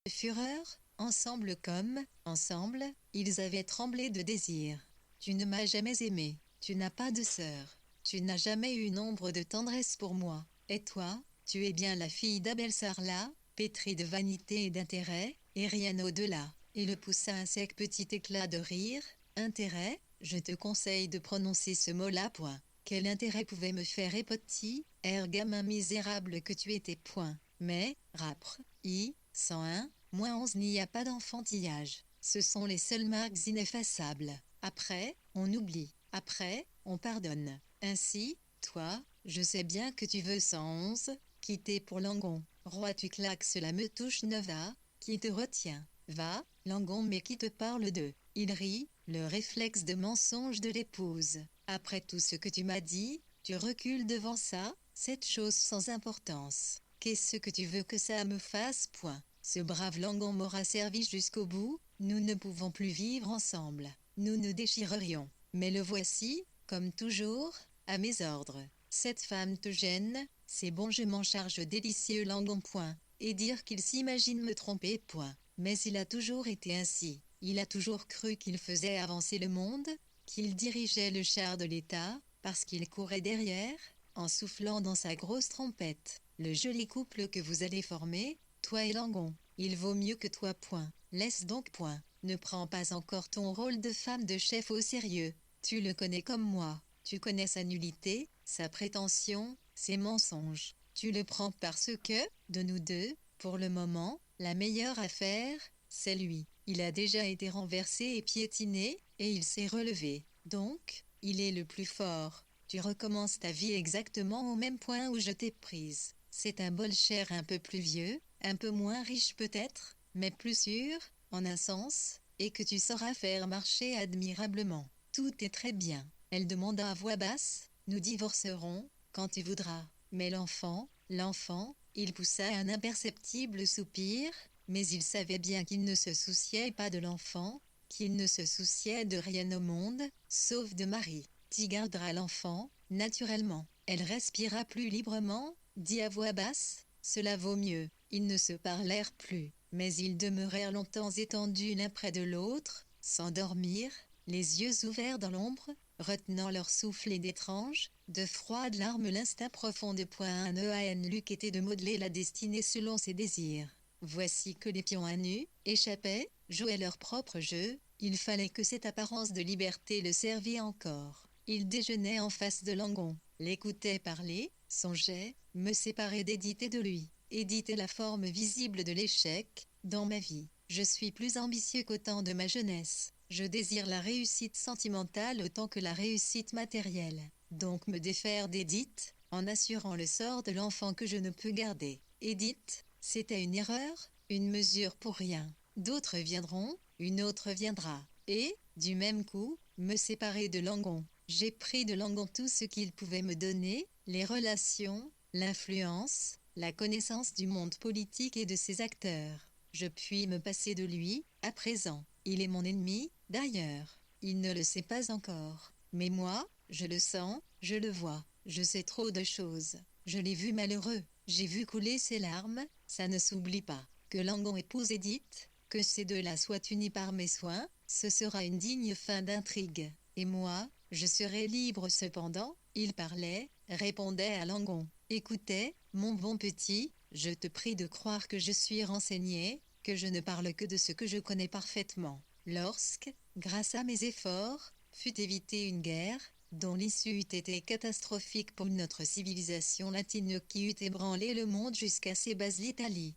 fureur, ensemble comme, ensemble, ils avaient tremblé de désir. Tu ne m'as jamais aimé, tu n'as pas de sœur, tu n'as jamais eu une ombre de tendresse pour moi, et toi, tu es bien la fille d'Abel Sarla, pétrie de vanité et d'intérêt, et rien au-delà. Et le poussa un sec petit éclat de rire. Intérêt, je te conseille de prononcer ce mot-là, point. Quel intérêt pouvait me faire épotis, gamin misérable que tu étais, point. Mais, rapre, 101, -11 n'y a pas d'enfantillage. Ce sont les seules marques ineffaçables. Après, on oublie. Après, on pardonne. Ainsi, toi, je sais bien que tu veux 111, quitter pour Langon. Roi, tu claques, cela me touche, ne va, qui te retient. Va, Langon, mais qui te parle de. Il rit, le réflexe de mensonge de l'épouse. Après tout ce que tu m'as dit, tu recules devant ça, cette chose sans importance. Qu'est-ce que tu veux que ça me fasse, point. Ce brave Langon m'aura servi jusqu'au bout, nous ne pouvons plus vivre ensemble. Nous nous déchirerions. Mais le voici, comme toujours, à mes ordres. Cette femme te gêne, c'est bon, je m'en charge, délicieux Langon, point. Et dire qu'il s'imagine me tromper, point. Mais il a toujours été ainsi. Il a toujours cru qu'il faisait avancer le monde, qu'il dirigeait le char de l'État, parce qu'il courait derrière, en soufflant dans sa grosse trompette. Le joli couple que vous allez former, toi et Langon, il vaut mieux que toi, point. Laisse donc, point. Ne prends pas encore ton rôle de femme de chef au sérieux. Tu le connais comme moi. Tu connais sa nullité, sa prétention, ses mensonges. Tu le prends parce que, de nous deux, pour le moment, la meilleure affaire, c'est lui. Il a déjà été renversé et piétiné, et il s'est relevé. Donc, il est le plus fort. Tu recommences ta vie exactement au même point où je t'ai prise. C'est un bol cher un peu plus vieux, un peu moins riche peut-être, mais plus sûr, en un sens, et que tu sauras faire marcher admirablement. Tout est très bien. Elle demanda à voix basse, nous divorcerons, quand tu voudras. Mais l'enfant, il poussa un imperceptible soupir, mais il savait bien qu'il ne se souciait pas de l'enfant, qu'il ne se souciait de rien au monde, sauf de Marie. Tu garderas l'enfant, naturellement. Elle respira plus librement, dit à voix basse, cela vaut mieux. Ils ne se parlèrent plus, mais ils demeurèrent longtemps étendus l'un près de l'autre, sans dormir, les yeux ouverts dans l'ombre, retenant leur souffle et d'étranges, de froides larmes. L'instinct profond de Luc était de modeler la destinée selon ses désirs. Voici que les pions à nu, échappaient, jouaient leur propre jeu, il fallait que cette apparence de liberté le servît encore. Il déjeunait en face de Langon, l'écoutait parler, songeait, me séparer d'Édith et de lui. Édith est la forme visible de l'échec, dans ma vie. Je suis plus ambitieux qu'au temps de ma jeunesse. Je désire la réussite sentimentale autant que la réussite matérielle. Donc me défaire d'Édith, en assurant le sort de l'enfant que je ne peux garder. Édith, c'était une erreur, une mesure pour rien. D'autres viendront, une autre viendra. Et, du même coup, me séparer de Langon. J'ai pris de Langon tout ce qu'il pouvait me donner, les relations, l'influence, la connaissance du monde politique et de ses acteurs. Je puis me passer de lui, à présent. Il est mon ennemi, d'ailleurs. Il ne le sait pas encore. Mais moi, je le sens, je le vois. Je sais trop de choses. Je l'ai vu malheureux. J'ai vu couler ses larmes, ça ne s'oublie pas. Que Langon épouse Édith, que ces deux-là soient unis par mes soins, ce sera une digne fin d'intrigue. Et moi, je serai libre cependant. Il parlait, répondait à Langon. Écoutez, mon bon petit, je te prie de croire que je suis renseigné, que je ne parle que de ce que je connais parfaitement. Lorsque, grâce à mes efforts, fut évitée une guerre, dont l'issue eût été catastrophique pour notre civilisation latine qui eût ébranlé le monde jusqu'à ses bases, l'Italie.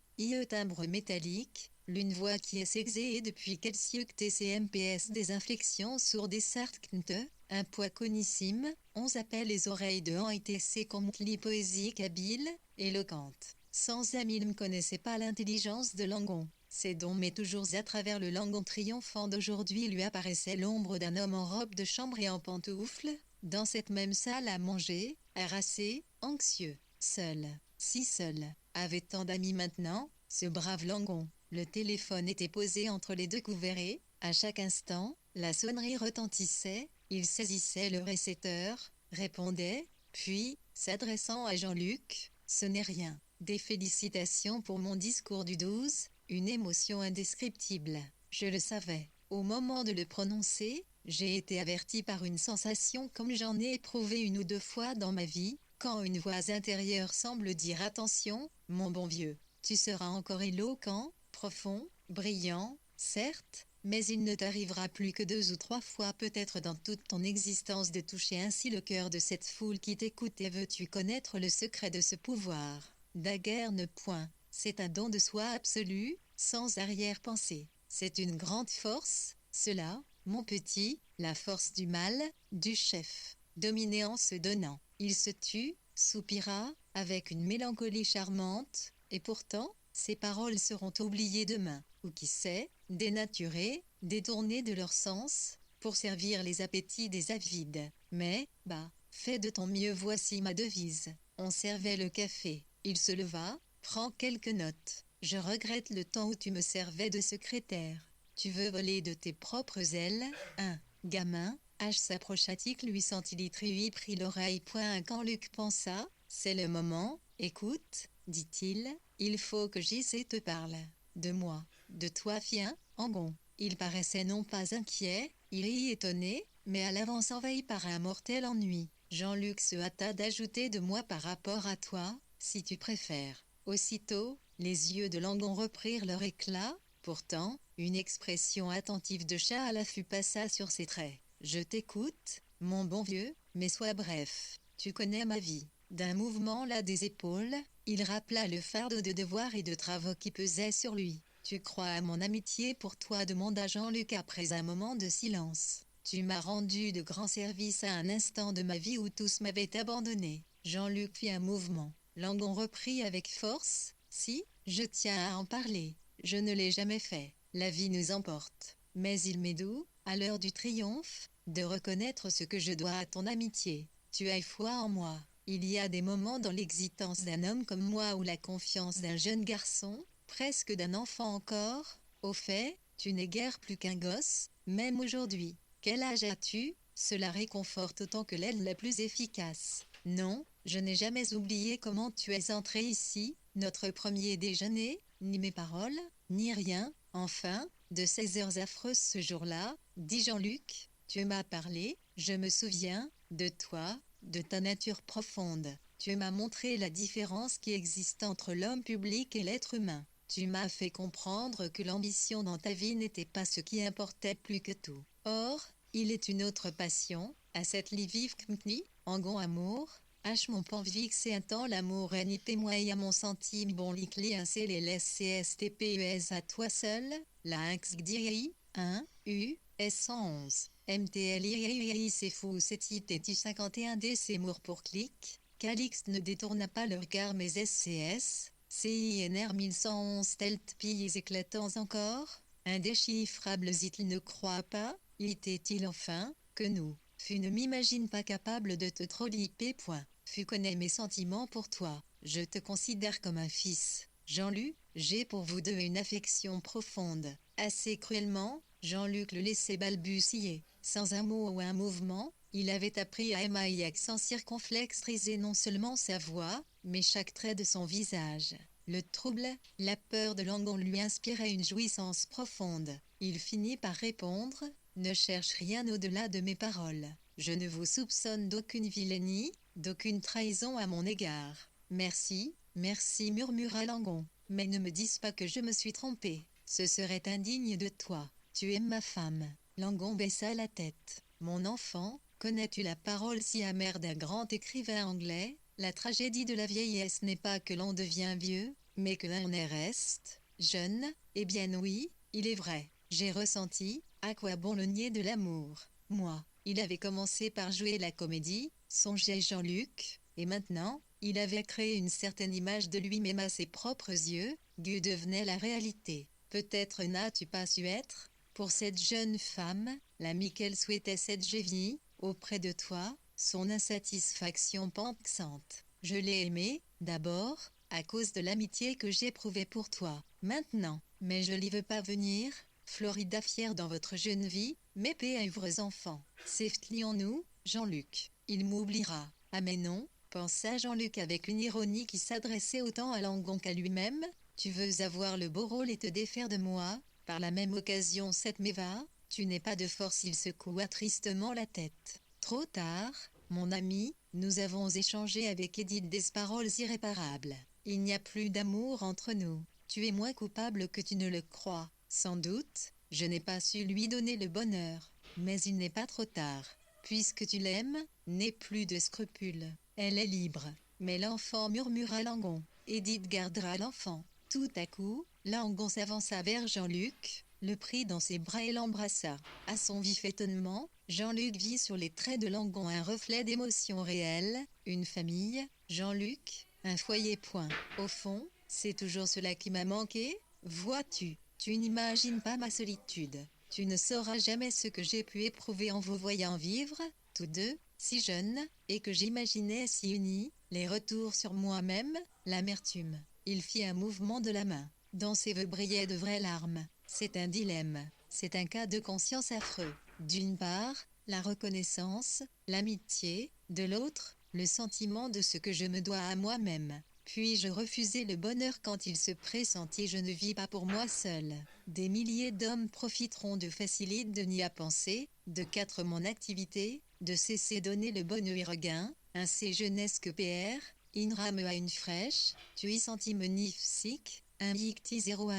Timbre métallique, l'une voix qui est s'exée depuis quel siècle TCMPS des inflexions sourdes et sartcnte, un poids conissime, on appelle les oreilles de ITC comme poésique habile, éloquente. Sans amis, il ne connaissait pas l'intelligence de Langon. C'est donc mais toujours à travers le Langon triomphant d'aujourd'hui lui apparaissait l'ombre d'un homme en robe de chambre et en pantoufles, dans cette même salle à manger, harassé, anxieux, seul, si seul, avait tant d'amis maintenant, ce brave Langon. Le téléphone était posé entre les deux couverts et, à chaque instant, la sonnerie retentissait, il saisissait le récepteur, répondait, puis, s'adressant à Jean-Luc, ce n'est rien. Des félicitations pour mon discours du 12, une émotion indescriptible. Je le savais. Au moment de le prononcer, j'ai été averti par une sensation comme j'en ai éprouvé une ou deux fois dans ma vie, quand une voix intérieure semble dire attention, mon bon vieux, tu seras encore éloquent, profond, brillant, certes, mais il ne t'arrivera plus que 2 ou 3 fois peut-être dans toute ton existence de toucher ainsi le cœur de cette foule qui t'écoute et veux-tu connaître le secret de ce pouvoir? Daguerre ne point, c'est un don de soi absolu, sans arrière-pensée. C'est une grande force, cela, mon petit, la force du mal, du chef, dominé en se donnant. Il se tut, soupira, avec une mélancolie charmante, et pourtant, ses paroles seront oubliées demain, ou qui sait, dénaturées, détournées de leur sens, pour servir les appétits des avides. Mais, bah, fais de ton mieux, voici ma devise. On servait le café. Il se leva, prends quelques notes. Je regrette le temps où tu me servais de secrétaire. Tu veux voler de tes propres ailes, un gamin. H s'approcha-t-il, lui centilitre prit l'oreille. Quand Luc pensa, c'est le moment, écoute, dit-il, il faut que J.C. te parle. De moi, de toi, viens, Angon. Il paraissait non pas inquiet, il y étonné, mais à l'avance envahi par un mortel ennui. Jean-Luc se hâta d'ajouter de moi par rapport à toi, si tu préfères. Aussitôt, les yeux de Langon reprirent leur éclat, pourtant, une expression attentive de chat à l'affût passa sur ses traits. Je t'écoute, mon bon vieux, mais sois bref. Tu connais ma vie. D'un mouvement là des épaules, il rappela le fardeau de devoirs et de travaux qui pesaient sur lui. Tu crois à mon amitié pour toi, demanda Jean-Luc après un moment de silence. Tu m'as rendu de grands services à un instant de ma vie où tous m'avaient abandonné. Jean-Luc fit un mouvement. Langon reprit avec force. Si, je tiens à en parler. Je ne l'ai jamais fait. La vie nous emporte. Mais il m'est doux, à l'heure du triomphe, de reconnaître ce que je dois à ton amitié. Tu as foi en moi. Il y a des moments dans l'existence d'un homme comme moi où la confiance d'un jeune garçon, presque d'un enfant encore, au fait, tu n'es guère plus qu'un gosse, même aujourd'hui. Quel âge as-tu? Cela réconforte autant que l'aide la plus efficace. Non, je n'ai jamais oublié comment tu es entré ici, notre premier déjeuner, ni mes paroles, ni rien, enfin, de ces heures affreuses ce jour-là, dit Jean-Luc, tu m'as parlé, je me souviens, de toi, de ta nature profonde. Tu m'as montré la différence qui existe entre l'homme public et l'être humain. Tu m'as fait comprendre que l'ambition dans ta vie n'était pas ce qui importait plus que tout. Or, il est une autre passion, à cette livive kmni, angon amour, h mon pan vixé un temps l'amour est ni moi et à mon centime bon likli un c les laisse cstpes à toi seul, la inx gdiri, 1, u, s 111. MTLI c'est fou c'est it 51 D c'est mour pour clic. Calix ne détourna pas le regard mais SCS. CINR 1111 telt pilles éclatants encore. Indéchiffrables il ne croit pas. Était-il enfin que nous. Fu ne m'imagine pas capable de te trolliper. Fu connaît mes sentiments pour toi. Je te considère comme un fils. Jean-Luc, j'ai pour vous deux une affection profonde. Assez cruellement, Jean-Luc le laissait balbutier. Sans un mot ou un mouvement, il avait appris à aimer avec sans circonflexiser non seulement sa voix, mais chaque trait de son visage. Le trouble, la peur de Langon lui inspirait une jouissance profonde. Il finit par répondre, ne cherche rien au-delà de mes paroles. Je ne vous soupçonne d'aucune vilainie, d'aucune trahison à mon égard. Merci, merci, murmura Langon. Mais ne me dis pas que je me suis trompé. Ce serait indigne de toi. Tu aimes ma femme. Langon baissa la tête. Mon enfant, connais-tu la parole si amère d'un grand écrivain anglais? La tragédie de la vieillesse n'est pas que l'on devient vieux, mais que l'on reste jeune. Eh bien oui, il est vrai. J'ai ressenti, à quoi bon le nier de l'amour. Moi, il avait commencé par jouer la comédie, songeait Jean-Luc, et maintenant, il avait créé une certaine image de lui-même à ses propres yeux, Dieu devenait la réalité. Peut-être n'as-tu pas su être, pour cette jeune femme, l'amie qu'elle souhaitait cette vie, auprès de toi, son insatisfaction pensante. Je l'ai aimée, d'abord, à cause de l'amitié que j'éprouvais pour toi. Maintenant, mais je n'y veux pas venir, Florida fière dans votre jeune vie, mes pauvres enfants. S'efflions-nous, Jean-Luc. Il m'oubliera. Ah mais non, pensa Jean-Luc avec une ironie qui s'adressait autant à Langon qu'à lui-même. Tu veux avoir le beau rôle et te défaire de moi, par la même occasion cette m'éva, tu n'es pas de force, il secoua tristement la tête. Trop tard, mon ami, nous avons échangé avec Edith des paroles irréparables. Il n'y a plus d'amour entre nous. Tu es moins coupable que tu ne le crois. Sans doute, je n'ai pas su lui donner le bonheur. Mais il n'est pas trop tard. Puisque tu l'aimes, n'aie plus de scrupules. Elle est libre. Mais l'enfant, murmura Langon. Edith gardera l'enfant. Tout à coup, Langon s'avança vers Jean-Luc, le prit dans ses bras et l'embrassa. À son vif étonnement, Jean-Luc vit sur les traits de Langon un reflet d'émotion réelle, une famille, Jean-Luc, un foyer point. Au fond, c'est toujours cela qui m'a manqué, vois-tu. Tu n'imagines pas ma solitude. Tu ne sauras jamais ce que j'ai pu éprouver en vous voyant vivre, tous deux, si jeunes, et que j'imaginais si unis, les retours sur moi-même, l'amertume. Il fit un mouvement de la main. Dans ses yeux brillaient de vraies larmes. C'est un dilemme. C'est un cas de conscience affreux. D'une part, la reconnaissance, l'amitié, de l'autre, le sentiment de ce que je me dois à moi-même. Puis-je refuser le bonheur quand il se pressentit? Je ne vis pas pour moi seul. Des milliers d'hommes profiteront de facilite de n'y à penser, de quatre mon activité, de cesser donner le bon regain, un c'est jeunesse que PR, Inram a une fraîche, tu y sentimonief sic, un victi 011,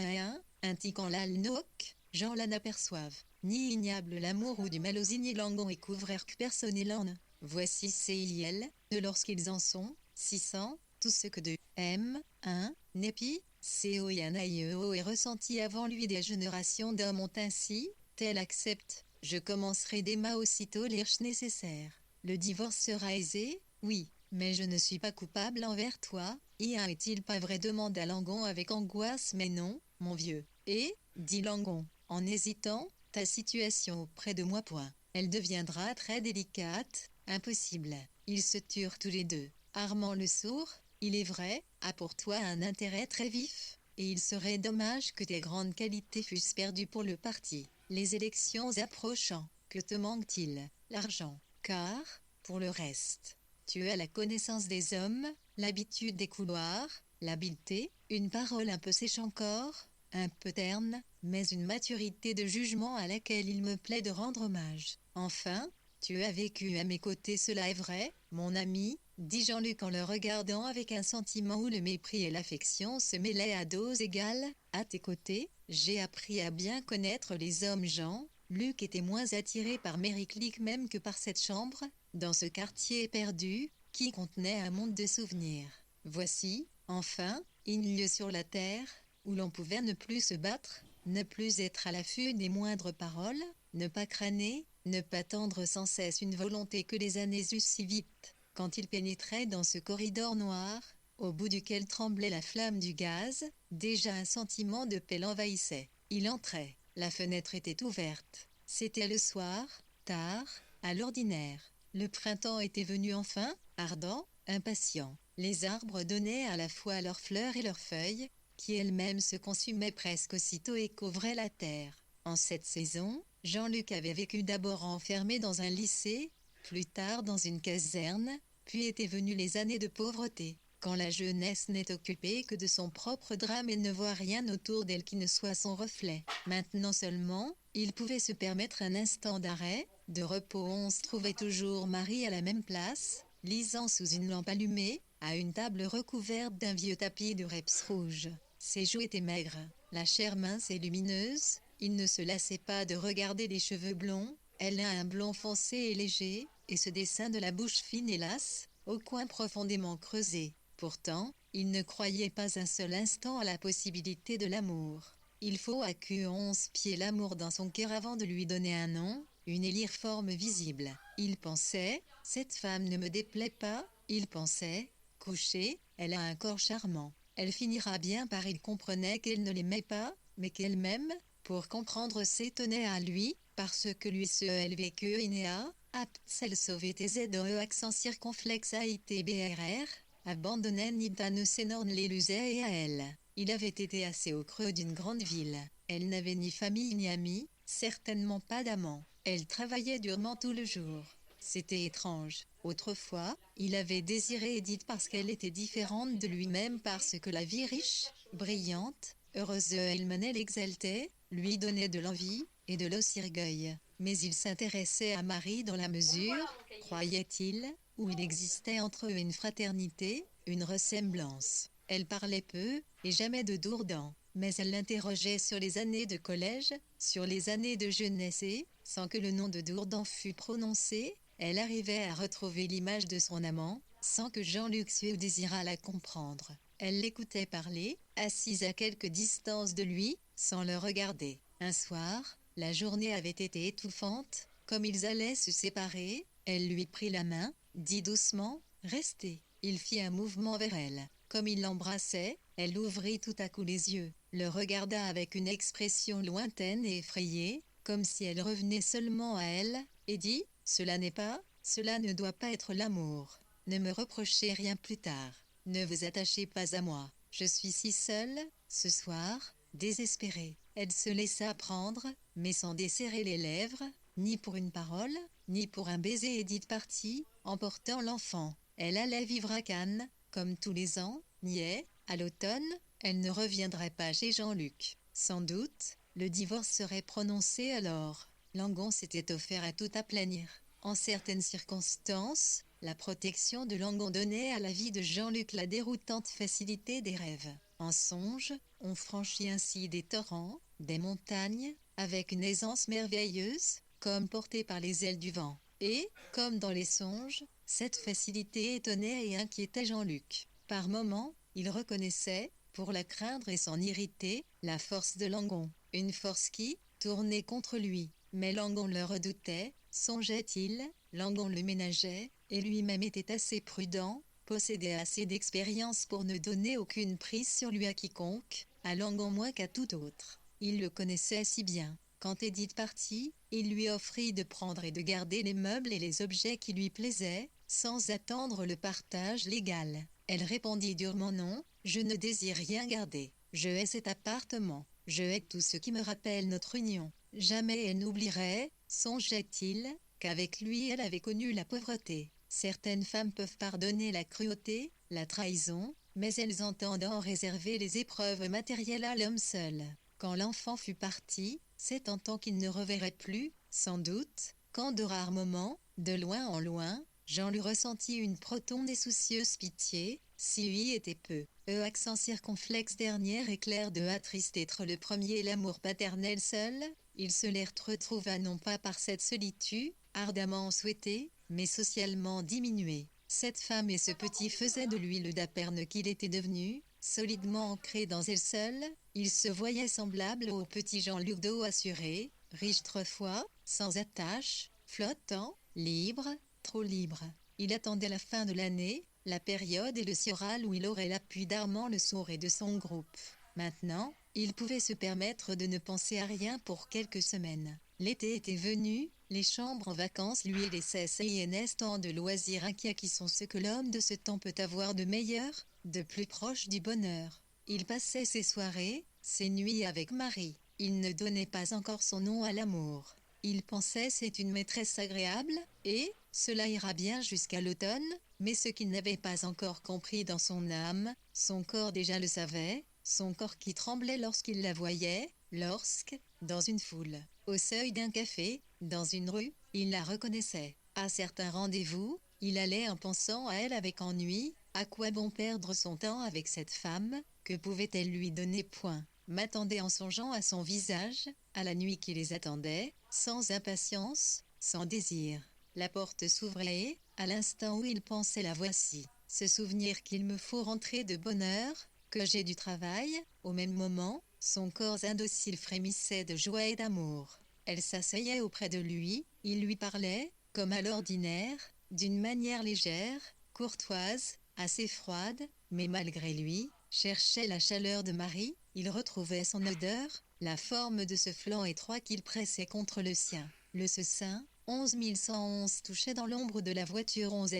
un tican lal noc, Jean l'en aperçoivent. Ni ignoble l'amour ou du malosigne Langon et couvreur que personne l'en. Voici CIL, de lorsqu'ils en sont, 600, tout ce que de M1, Népi, CO et Anaïeo est ressenti avant lui des générations d'hommes ont ainsi, tel accepte, je commencerai d'Emma aussitôt l'irche nécessaire. Le divorce sera aisé, oui, mais je ne suis pas coupable envers toi, y est-il pas vrai demanda Langon avec angoisse. Mais non, mon vieux. Et, dit Langon, en hésitant, ta situation auprès de moi point. Elle deviendra très délicate, impossible. Ils se turent tous les deux. Armand le sourd, il est vrai, a pour toi un intérêt très vif, et il serait dommage que tes grandes qualités fussent perdues pour le parti. Les élections approchant, que te manque-t-il? L'argent. Car, pour le reste, tu as la connaissance des hommes, l'habitude des couloirs, l'habileté, une parole un peu sèche encore, un peu terne, mais une maturité de jugement à laquelle il me plaît de rendre hommage. Enfin, tu as vécu à mes côtés, cela est vrai, mon ami, dit Jean-Luc en le regardant avec un sentiment où le mépris et l'affection se mêlaient à doses égales. À tes côtés, j'ai appris à bien connaître les hommes. Jean, Luc était moins attiré par Mériclic même que par cette chambre, dans ce quartier perdu, qui contenait un monde de souvenirs. Voici, enfin, une lieu sur la terre, où l'on pouvait ne plus se battre, ne plus être à l'affût des moindres paroles, ne pas crâner, ne pas tendre sans cesse une volonté que les années eussent si vite. Quand il pénétrait dans ce corridor noir, au bout duquel tremblait la flamme du gaz, déjà un sentiment de paix l'envahissait. Il entrait, la fenêtre était ouverte. C'était le soir, tard, à l'ordinaire. Le printemps était venu enfin, ardent, impatient. Les arbres donnaient à la fois leurs fleurs et leurs feuilles, qui elles-mêmes se consumaient presque aussitôt et couvraient la terre. En cette saison, Jean-Luc avait vécu d'abord enfermé dans un lycée, plus tard dans une caserne, puis étaient venues les années de pauvreté. Quand la jeunesse n'est occupée que de son propre drame et ne voit rien autour d'elle qui ne soit son reflet. Maintenant seulement, il pouvait se permettre un instant d'arrêt, de repos. On se trouvait toujours Marie à la même place, lisant sous une lampe allumée, à une table recouverte d'un vieux tapis de reps rouge. Ses joues étaient maigres, la chair mince et lumineuse, il ne se lassait pas de regarder les cheveux blonds, elle a un blond foncé et léger, et ce dessin de la bouche fine et lasse, au coin profondément creusé. Pourtant, il ne croyait pas un seul instant à la possibilité de l'amour. Il faut à que 11 pieds l'amour dans son cœur avant de lui donner un nom, une élire forme visible. Il pensait, cette femme ne me déplaît pas, il pensait, couchée, elle a un corps charmant. Elle finira bien par il comprenait qu'elle ne l'aimait pas, mais qu'elle m'aime, pour comprendre s'étonnait à lui, parce que lui se elle vécu inéa, apte celle sauver tes ZE accent circonflexe AITBRR, abandonnait Nidane Sénorne l'élusait et à elle. Il avait été assez au creux d'une grande ville. Elle n'avait ni famille ni amis, certainement pas d'amant. Elle travaillait durement tout le jour. C'était étrange. Autrefois, il avait désiré Edith parce qu'elle était différente de lui-même, parce que la vie riche, brillante, heureuse. Elle l'exaltait, lui donnait de l'envie, et de l'orgueil. Mais il s'intéressait à Marie dans la mesure, croyait-il, où il existait entre eux une fraternité, une ressemblance. Elle parlait peu, et jamais de Dourdan, mais elle l'interrogeait sur les années de collège, sur les années de jeunesse et, sans que le nom de Dourdan fût prononcé, elle arrivait à retrouver l'image de son amant, sans que Jean-Luc désirât la comprendre. Elle l'écoutait parler, assise à quelque distance de lui, sans le regarder. Un soir, la journée avait été étouffante, comme ils allaient se séparer, elle lui prit la main, dit doucement « Restez ». Il fit un mouvement vers elle. Comme il l'embrassait, elle ouvrit tout à coup les yeux, le regarda avec une expression lointaine et effrayée, comme si elle revenait seulement à elle, et dit « Cela ne doit pas être l'amour. Ne me reprochez rien plus tard. Ne vous attachez pas à moi. Je suis si seule, ce soir, désespérée. » Elle se laissa prendre, mais sans desserrer les lèvres, ni pour une parole, ni pour un baiser. Edith partit, emportant l'enfant. Elle allait vivre à Cannes, comme tous les ans, niais, à l'automne, elle ne reviendrait pas chez Jean-Luc. Sans doute, le divorce serait prononcé alors. Langon s'était offert à tout aplanir. En certaines circonstances, la protection de Langon donnait à la vie de Jean-Luc la déroutante facilité des rêves. En songe, on franchit ainsi des torrents, des montagnes, avec une aisance merveilleuse, comme porté par les ailes du vent. Et, comme dans les songes, cette facilité étonnait et inquiétait Jean-Luc. Par moments, il reconnaissait, pour la craindre et s'en irriter, la force de Langon. Une force qui, tournait contre lui. Mais Langon le redoutait, songeait-il, Langon le ménageait, et lui-même était assez prudent, possédait assez d'expérience pour ne donner aucune prise sur lui à quiconque, à Langon moins qu'à tout autre. Il le connaissait si bien. Quand Edith partit, il lui offrit de prendre et de garder les meubles et les objets qui lui plaisaient, sans attendre le partage légal. Elle répondit durement non, je ne désire rien garder. Je hais cet appartement. Je hais tout ce qui me rappelle notre union. Jamais elle n'oublierait, songeait-il, qu'avec lui elle avait connu la pauvreté. Certaines femmes peuvent pardonner la cruauté, la trahison, mais elles entendent en réserver les épreuves matérielles à l'homme seul. Quand l'enfant fut parti, s'étentant qu'il ne reverrait plus, sans doute, qu'en de rares moments, de loin en loin, Jean lui ressentit une profonde et soucieuse pitié, si lui était peu. Accent circonflexe dernier éclair de triste être le premier l'amour paternel seul, il se les retrouva non pas par cette solitude, ardemment souhaitée, mais socialement diminuée. Cette femme et ce petit faisaient de lui le daperne qu'il était devenu, solidement ancré dans elle seule, il se voyait semblable au petit Jean-Luc d'eau assuré, riche autrefois, sans attache, flottant, libre, trop libre. Il attendait la fin de l'année, la période et le sioral où il aurait l'appui d'Armand Le Sourd et de son groupe. Maintenant, il pouvait se permettre de ne penser à rien pour quelques semaines. L'été était venu, les chambres en vacances lui laissaient CNS tant de loisirs inquiets qui sont ce que l'homme de ce temps peut avoir de meilleur, de plus proche du bonheur. Il passait ses soirées, ses nuits avec Marie. Il ne donnait pas encore son nom à l'amour. Il pensait c'est une maîtresse agréable, et cela ira bien jusqu'à l'automne, mais ce qu'il n'avait pas encore compris dans son âme, son corps déjà le savait, son corps qui tremblait lorsqu'il la voyait, lorsque, dans une foule, au seuil d'un café, dans une rue, il la reconnaissait. À certains rendez-vous, il allait en pensant à elle avec ennui. À quoi bon perdre son temps avec cette femme? Que pouvait-elle lui donner? Point. M'attendait en songeant à son visage, à la nuit qui les attendait, sans impatience, sans désir. La porte s'ouvrait et, à l'instant où il pensait la voici. Ce souvenir qu'il me faut rentrer de bonne heure, que j'ai du travail, au même moment, son corps indocile frémissait de joie et d'amour. Elle s'asseyait auprès de lui, il lui parlait, comme à l'ordinaire, d'une manière légère, courtoise, assez froide, mais malgré lui, cherchait la chaleur de Marie, il retrouvait son odeur, la forme de ce flanc étroit qu'il pressait contre le sien. Le sein, 11111 touchait dans l'ombre de la voiture 11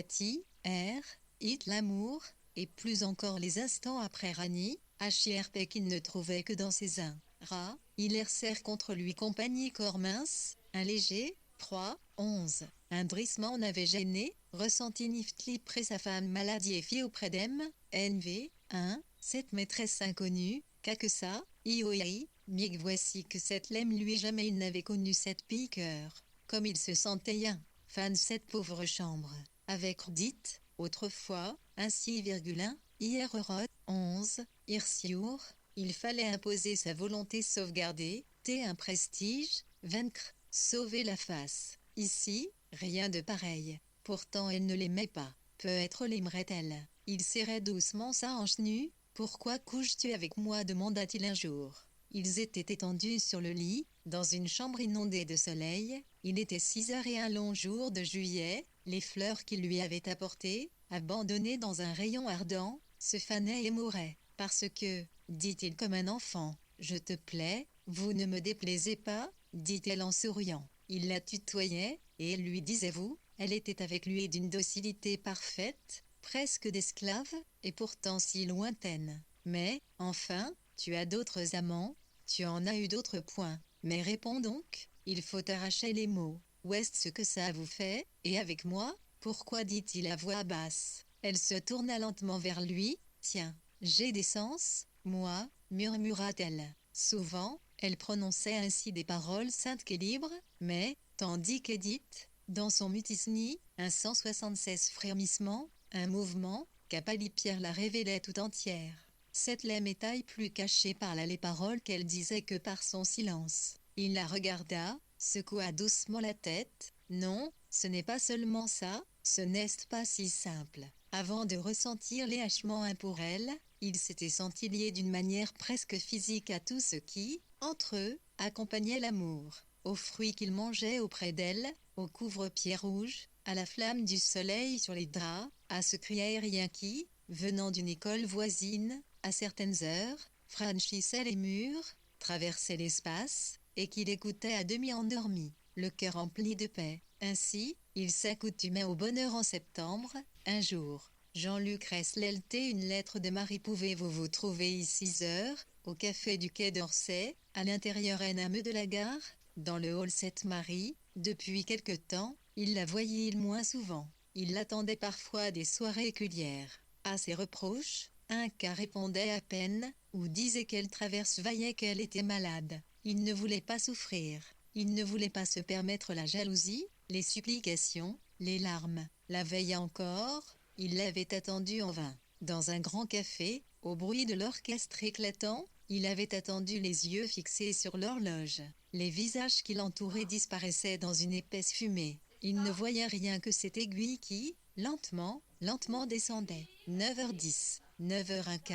R, Hit l'amour, et plus encore les instants après Rani, HRP qu'il ne trouvait que dans ses uns. Ra, il serre contre lui compagnie corps mince, un léger, 3, 11. Un drissement n'avait gêné, ressenti Niftli près sa femme maladifiée auprès d'M, NV, 1, Cette maîtresse inconnue, qu'a que ça, ioi, mieux voici que cette lème lui jamais il n'avait connu cette piqueur. Comme il se sentait bien, fan cette pauvre chambre. Avec Rudit, autrefois, ainsi, hier 11, Irsiour, il fallait imposer sa volonté sauvegardée, un prestige, vaincre, sauver la face. Ici, rien de pareil. Pourtant elle ne l'aimait pas. Peut-être l'aimerait-elle. Il serrait doucement sa hanche nue. Pourquoi couches-tu avec moi demanda-t-il un jour. Ils étaient étendus sur le lit, dans une chambre inondée de soleil. Il était 6 heures et un long jour de juillet. Les fleurs qu'il lui avait apportées, abandonnées dans un rayon ardent, se fanaient et mouraient. Parce que, dit-il comme un enfant, je te plais, vous ne me déplaisez pas, dit-elle en souriant. Il la tutoyait, et elle lui disait vous. Elle était avec lui d'une docilité parfaite, presque d'esclave, et pourtant si lointaine. Mais, enfin, tu as d'autres amants, tu en as eu d'autres points. Mais réponds donc, il faut arracher les mots. Où est-ce ce que ça vous fait, et avec moi? Pourquoi dit-il à voix basse? Elle se tourna lentement vers lui. Tiens, j'ai des sens, moi, murmura-t-elle. Souvent, elle prononçait ainsi des paroles saintes et libres, mais, tandis qu'Edith, dans son mutisni, un 176 frémissement, un mouvement, Capalipierre la révélait tout entière. Cette lème étaille plus cachée par les paroles qu'elle disait que par son silence. Il la regarda, secoua doucement la tête. Non, ce n'est pas seulement ça, ce n'est pas si simple. Avant de ressentir les hachements pour elle, il s'était senti lié d'une manière presque physique à tout ce qui, entre eux, accompagnait l'amour. Aux fruits qu'il mangeait auprès d'elle, au couvre-pied rouge, à la flamme du soleil sur les draps, à ce cri aérien qui, venant d'une école voisine, à certaines heures, franchissait les murs, traversait l'espace, et qu'il écoutait à demi endormi, le cœur empli de paix. Ainsi, il s'accoutumait au bonheur en septembre. Un jour, Jean-Luc Resselté, une lettre de Marie. Pouvez-vous vous trouver ici 6 heures, au café du quai d'Orsay, à l'intérieur NME de la gare, dans le hall 7 Marie. Depuis quelque temps, il la voyait moins souvent. Il l'attendait parfois à des soirées éculières. À ses reproches, un cas répondait à peine, ou disait qu'elle vaillait qu'elle était malade. Il ne voulait pas souffrir. Il ne voulait pas se permettre la jalousie, les supplications, les larmes. La veille encore, il l'avait attendue en vain. Dans un grand café, au bruit de l'orchestre éclatant, il avait attendu les yeux fixés sur l'horloge. Les visages qui l'entouraient disparaissaient dans une épaisse fumée. Il ne voyait rien que cette aiguille qui, lentement, lentement descendait. 9h10, 9h15.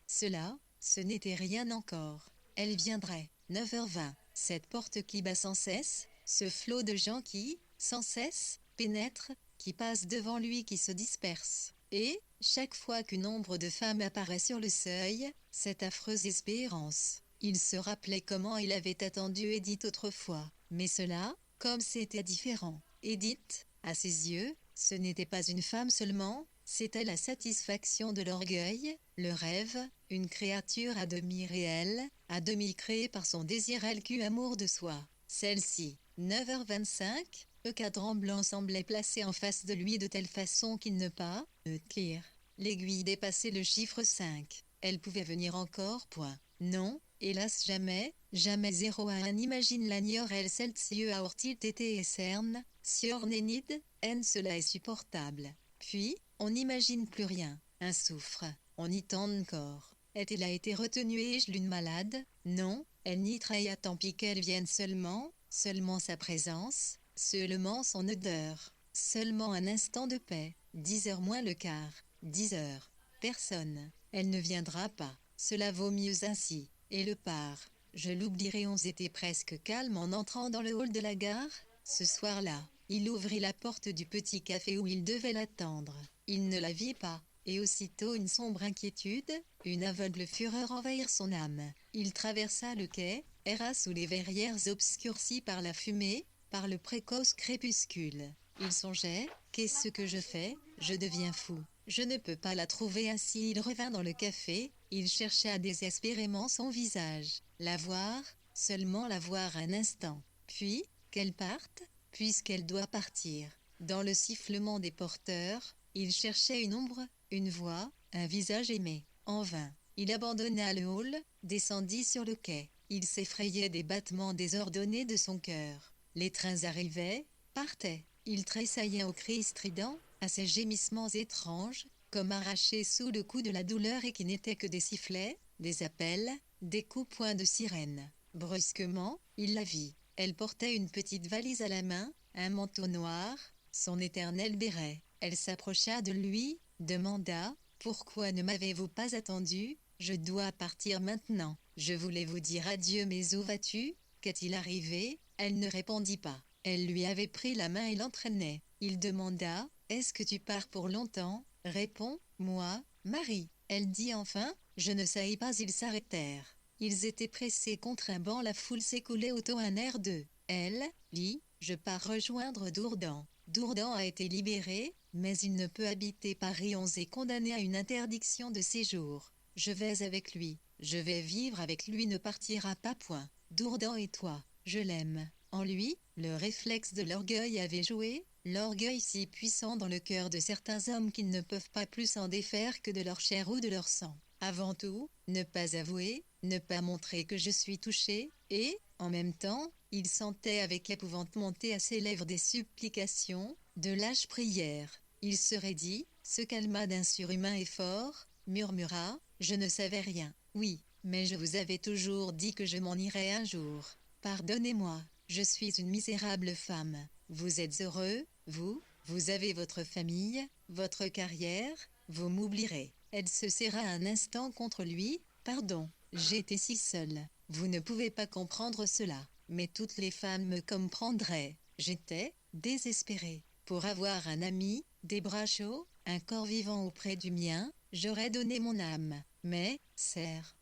Cela, ce n'était rien encore. Elle viendrait. 9h20. Cette porte qui bat sans cesse, ce flot de gens qui, sans cesse, pénètrent, qui passent devant lui, qui se dispersent. Et, chaque fois qu'une ombre de femme apparaît sur le seuil, cette affreuse espérance. Il se rappelait comment il avait attendu Edith autrefois. Mais cela, comme c'était différent. Edith, à ses yeux, ce n'était pas une femme seulement, c'était la satisfaction de l'orgueil, le rêve, une créature à demi réelle, à demi créée par son désir amour de soi. Celle-ci, 9h25, le cadran blanc semblait placé en face de lui de telle façon qu'il ne pas lire. L'aiguille dépassait le chiffre 5. Elle pouvait venir encore, point. Non, hélas jamais, jamais 01 imagine l'agnor el celtieux a ortil tété et cerne, sior nénide, cela est supportable. Puis, on n'imagine plus rien, un souffre, on y tend encore. Elle a été retenue et je l'une malade? Non, elle n'y trahit tant pis qu'elle vienne seulement sa présence, seulement son odeur, seulement un instant de paix, 10h moins le quart, 10h. Personne, elle ne viendra pas, cela vaut mieux ainsi, et le part. Je l'oublierai. On était presque calme en entrant dans le hall de la gare. Ce soir-là, il ouvrit la porte du petit café où il devait l'attendre. Il ne la vit pas, et aussitôt une sombre inquiétude, une aveugle fureur envahirent son âme. Il traversa le quai, erra sous les verrières obscurcies par la fumée, par le précoce crépuscule. Il songeait, qu'est-ce que je fais? Je deviens fou. Je ne peux pas la trouver ainsi. Il revint dans le café, il chercha désespérément son visage. La voir, seulement la voir un instant. Puis, qu'elle parte, puisqu'elle doit partir. Dans le sifflement des porteurs, il cherchait une ombre, une voix, un visage aimé. En vain. Il abandonna le hall, descendit sur le quai. Il s'effrayait des battements désordonnés de son cœur. Les trains arrivaient, partaient. Il tressaillait aux cris stridents, à ces gémissements étranges, comme arrachés sous le coup de la douleur et qui n'étaient que des sifflets, des appels, des coups points de sirène. Brusquement, il la vit. Elle portait une petite valise à la main, un manteau noir, son éternel béret. Elle s'approcha de lui, demanda « Pourquoi ne m'avez-vous pas attendu ? Je dois partir maintenant. Je voulais vous dire adieu mais où vas-tu ? Qu'est-il arrivé ?» Elle ne répondit pas. Elle lui avait pris la main et l'entraînait. Il demanda « Est-ce que tu pars pour longtemps ? Réponds, moi, Marie. » Elle dit enfin « Je ne savais pas ». Ils s'arrêtèrent. Ils étaient pressés contre un banc, la foule s'écoulait autour un air de « Elle, lit, je pars rejoindre Dourdan. Dourdan a été libéré, mais il ne peut habiter Paris. On est condamné à une interdiction de séjour. Je vais avec lui, je vais vivre avec lui, ne partira pas point. Dourdan et toi, je l'aime. » En lui, le réflexe de l'orgueil avait joué, l'orgueil si puissant dans le cœur de certains hommes qu'ils ne peuvent pas plus s'en défaire que de leur chair ou de leur sang. Avant tout, ne pas avouer, ne pas montrer que je suis touché, et, en même temps, il sentait avec épouvante monter à ses lèvres des supplications, de lâches prières. Il serait dit, se calma d'un surhumain effort, murmura, « Je ne savais rien. Oui, mais je vous avais toujours dit que je m'en irais un jour. Pardonnez-moi, je suis une misérable femme. Vous êtes heureux, vous avez votre famille, votre carrière, vous m'oublierez. » Elle se serra un instant contre lui. « Pardon, j'étais si seule. Vous ne pouvez pas comprendre cela, mais toutes les femmes me comprendraient. J'étais désespérée. Pour avoir un ami, des bras chauds, un corps vivant auprès du mien, j'aurais donné mon âme. Mais, serre. »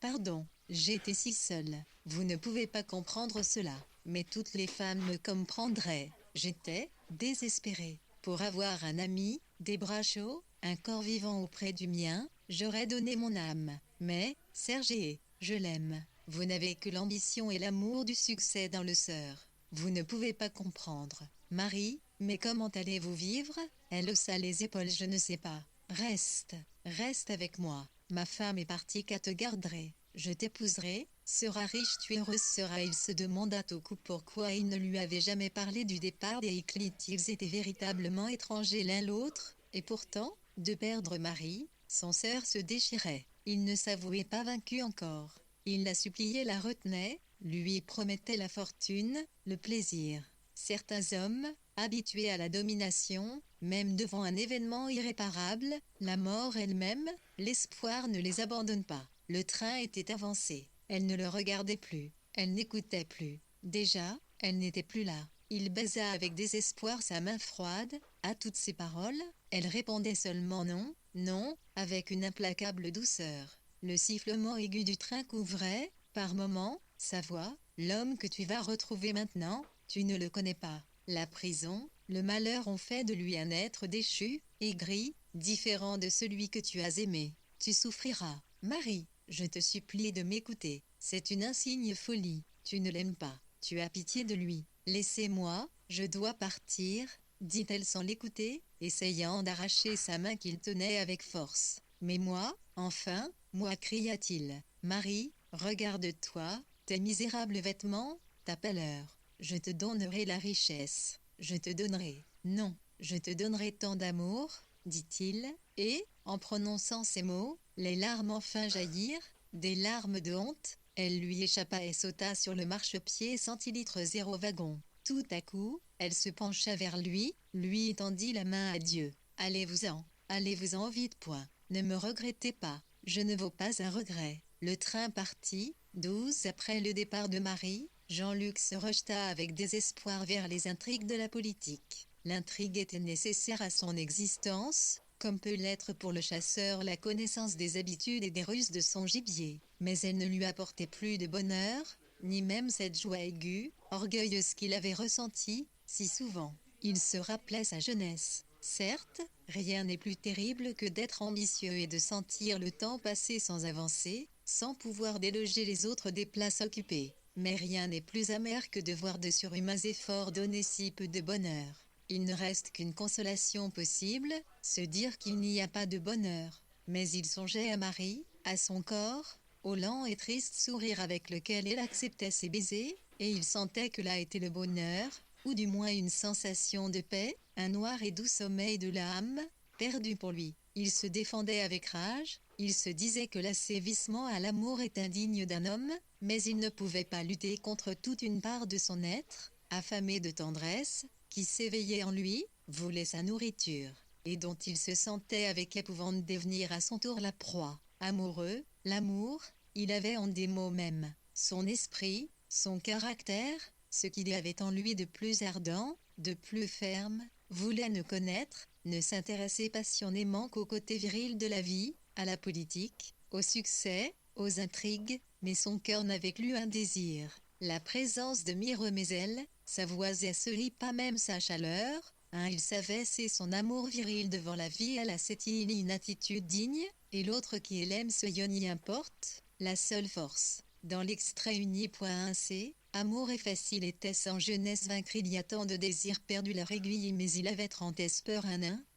Pardon, j'étais si seule. Vous ne pouvez pas comprendre cela, mais toutes les femmes me comprendraient. J'étais désespérée. Pour avoir un ami, des bras chauds, un corps vivant auprès du mien, j'aurais donné mon âme. Mais, Serge, je l'aime. Vous n'avez que l'ambition et l'amour du succès dans le sœur. Vous ne pouvez pas comprendre. Marie, mais comment allez-vous vivre ? Elle haussa les épaules. Je ne sais pas. Reste avec moi. Ma femme est partie, qu'à te garderai. Je t'épouserai, sera riche, tu heureuse sera. Il se demanda tout coup pourquoi il ne lui avait jamais parlé du départ des Héclites. Ils étaient véritablement étrangers l'un l'autre, et pourtant, de perdre Marie, son cœur se déchirait. Il ne s'avouait pas vaincu encore. Il la suppliait, la retenait, lui promettait la fortune, le plaisir. Certains hommes, habitués à la domination, même devant un événement irréparable, la mort elle-même, l'espoir ne les abandonne pas. Le train était avancé. Elle ne le regardait plus. Elle n'écoutait plus. Déjà, elle n'était plus là. Il baisa avec désespoir sa main froide. À toutes ses paroles, elle répondait seulement non, non, avec une implacable douceur. Le sifflement aigu du train couvrait, par moments, sa voix. L'homme que tu vas retrouver maintenant, tu ne le connais pas. La prison, le malheur ont fait de lui un être déchu, aigri, différent de celui que tu as aimé. Tu souffriras. Marie, je te supplie de m'écouter. C'est une insigne folie. Tu ne l'aimes pas. Tu as pitié de lui. Laissez-moi, je dois partir, dit-elle sans l'écouter, essayant d'arracher sa main qu'il tenait avec force. Mais moi, enfin, moi, cria-t-il. Marie, regarde-toi, tes misérables vêtements, ta pâleur. Je te donnerai la richesse. Je te donnerai. Non, je te donnerai tant d'amour, dit-il, et, en prononçant ces mots, les larmes enfin jaillirent, des larmes de honte. Elle lui échappa et sauta sur le marchepied centilitre 0 wagon. Tout à coup, elle se pencha vers lui, lui tendit la main à Dieu. Allez-vous-en vite point. Ne me regrettez pas, je ne vaux pas un regret. Le train partit. 12 après le départ de Marie, Jean-Luc se rejeta avec désespoir vers les intrigues de la politique. L'intrigue était nécessaire à son existence, comme peut l'être pour le chasseur la connaissance des habitudes et des ruses de son gibier. Mais elle ne lui apportait plus de bonheur, ni même cette joie aiguë, orgueilleuse qu'il avait ressentie si souvent. Il se rappelait sa jeunesse. Certes, rien n'est plus terrible que d'être ambitieux et de sentir le temps passer sans avancer, sans pouvoir déloger les autres des places occupées. Mais rien n'est plus amer que de voir de surhumains efforts donner si peu de bonheur. Il ne reste qu'une consolation possible, se dire qu'il n'y a pas de bonheur. Mais il songeait à Marie, à son corps, au lent et triste sourire avec lequel elle acceptait ses baisers, et il sentait que là était le bonheur, ou du moins une sensation de paix, un noir et doux sommeil de l'âme, perdu pour lui. Il se défendait avec rage, il se disait que l'assévissement à l'amour est indigne d'un homme, mais il ne pouvait pas lutter contre toute une part de son être, affamé de tendresse, qui s'éveillait en lui, voulait sa nourriture, et dont il se sentait avec épouvante devenir à son tour la proie. Amoureux, l'amour, il avait en des mots mêmes, son esprit, son caractère, ce qu'il y avait en lui de plus ardent, de plus ferme, voulait ne connaître, ne s'intéresser passionnément qu'au côté viril de la vie, à la politique, au succès, aux intrigues, mais son cœur n'avait plus un désir. La présence de Miremeselle, sa voix assolit pas même sa chaleur, il savait c'est son amour viril devant la vie, elle a cette île une attitude digne, et l'autre qui l'aime ce y importe, la seule force. Dans l'extrait uni.1c, amour est facile était sans jeunesse vaincre il y a tant de désirs perdus leur aiguille mais il avait 30 espeurs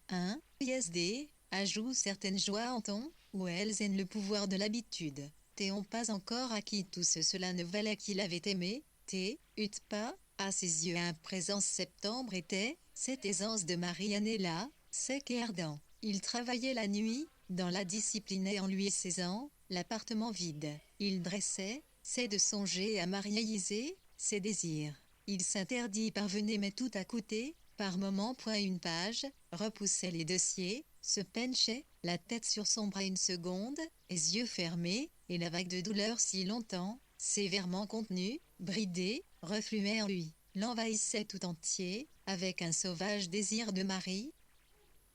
un, ISD, ajoute certaines joies en ton, où elles aiment le pouvoir de l'habitude. T'ont pas encore acquis tout cela ne valait qu'il avait aimé, eut pas, à ses yeux un présent septembre était, cette aisance de Marianella, sec et ardent. Il travaillait la nuit, dans la discipline en lui 16 ans, l'appartement vide. Il dressait, c'est de songer à marialiser, ses désirs. Il s'interdit parvenait mais tout à côté, par moments point une page, repoussait les dossiers, se penchait, la tête sur son bras une seconde, les yeux fermés, et la vague de douleur si longtemps, sévèrement contenue, bridée, refluait en lui, l'envahissait tout entier, avec un sauvage désir de Marie,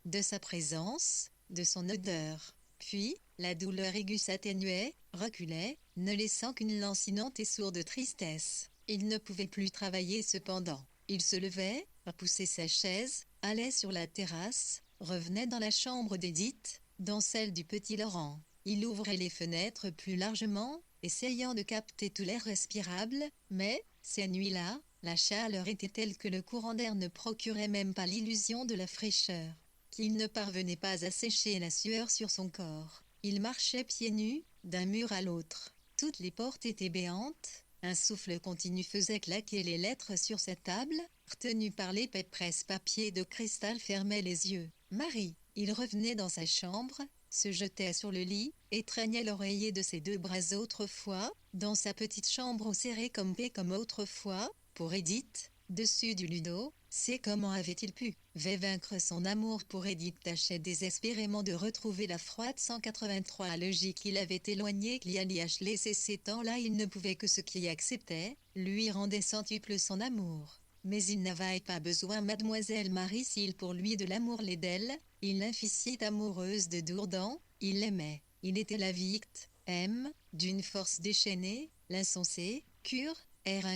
de sa présence, de son odeur. Puis, la douleur aiguë s'atténuait, reculait, ne laissant qu'une lancinante et sourde tristesse. Il ne pouvait plus travailler cependant. Il se levait, repoussait sa chaise, allait sur la terrasse, revenait dans la chambre d'Édith, dans celle du petit Laurent. Il ouvrait les fenêtres plus largement, essayant de capter tout l'air respirable, mais, ces nuits-là, la chaleur était telle que le courant d'air ne procurait même pas l'illusion de la fraîcheur, qu'il ne parvenait pas à sécher la sueur sur son corps. Il marchait pieds nus, d'un mur à l'autre. Toutes les portes étaient béantes, un souffle continu faisait claquer les lettres sur sa table, retenu par l'épais presse-papier de cristal fermait les yeux. Marie, il revenait dans sa chambre, se jetait sur le lit, étreignait l'oreiller de ses deux bras autrefois, dans sa petite chambre serrée comme paix comme autrefois, pour Édith, dessus du ludo, c'est comment avait-il pu vaincre son amour pour Édith tâchait désespérément de retrouver la froide 183 logique qu'il avait éloignée qu'il y laissé ces temps-là il ne pouvait que ce qui acceptait, lui rendait centuple son amour. Mais il n'avait pas besoin mademoiselle Marie s'il pour lui de l'amour l'est d'elle, il l'inficiait amoureuse de Dourdan, il l'aimait, il était la victime, d'une force déchaînée, l'insensé, cure,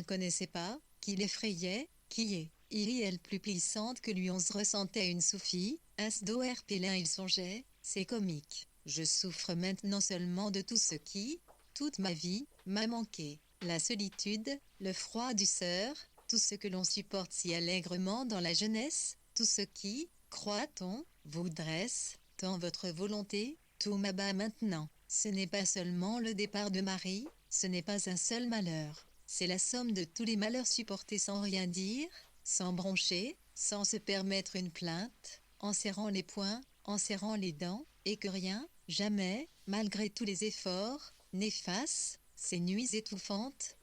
connaissait pas, qui l'effrayait, qui est irréelle plus puissante que lui on se ressentait une Sophie, Asdoer Pélin il songeait, c'est comique, je souffre maintenant seulement de tout ce qui, toute ma vie, m'a manqué, la solitude, le froid du sœur, tout ce que l'on supporte si allègrement dans la jeunesse, tout ce qui, croit-on, vous dresse, tant votre volonté, tout m'abat maintenant, ce n'est pas seulement le départ de Marie, ce n'est pas un seul malheur. C'est la somme de tous les malheurs supportés sans rien dire, sans broncher, sans se permettre une plainte, en serrant les poings, en serrant les dents, et que rien, jamais, malgré tous les efforts, n'efface ces nuits étouffantes.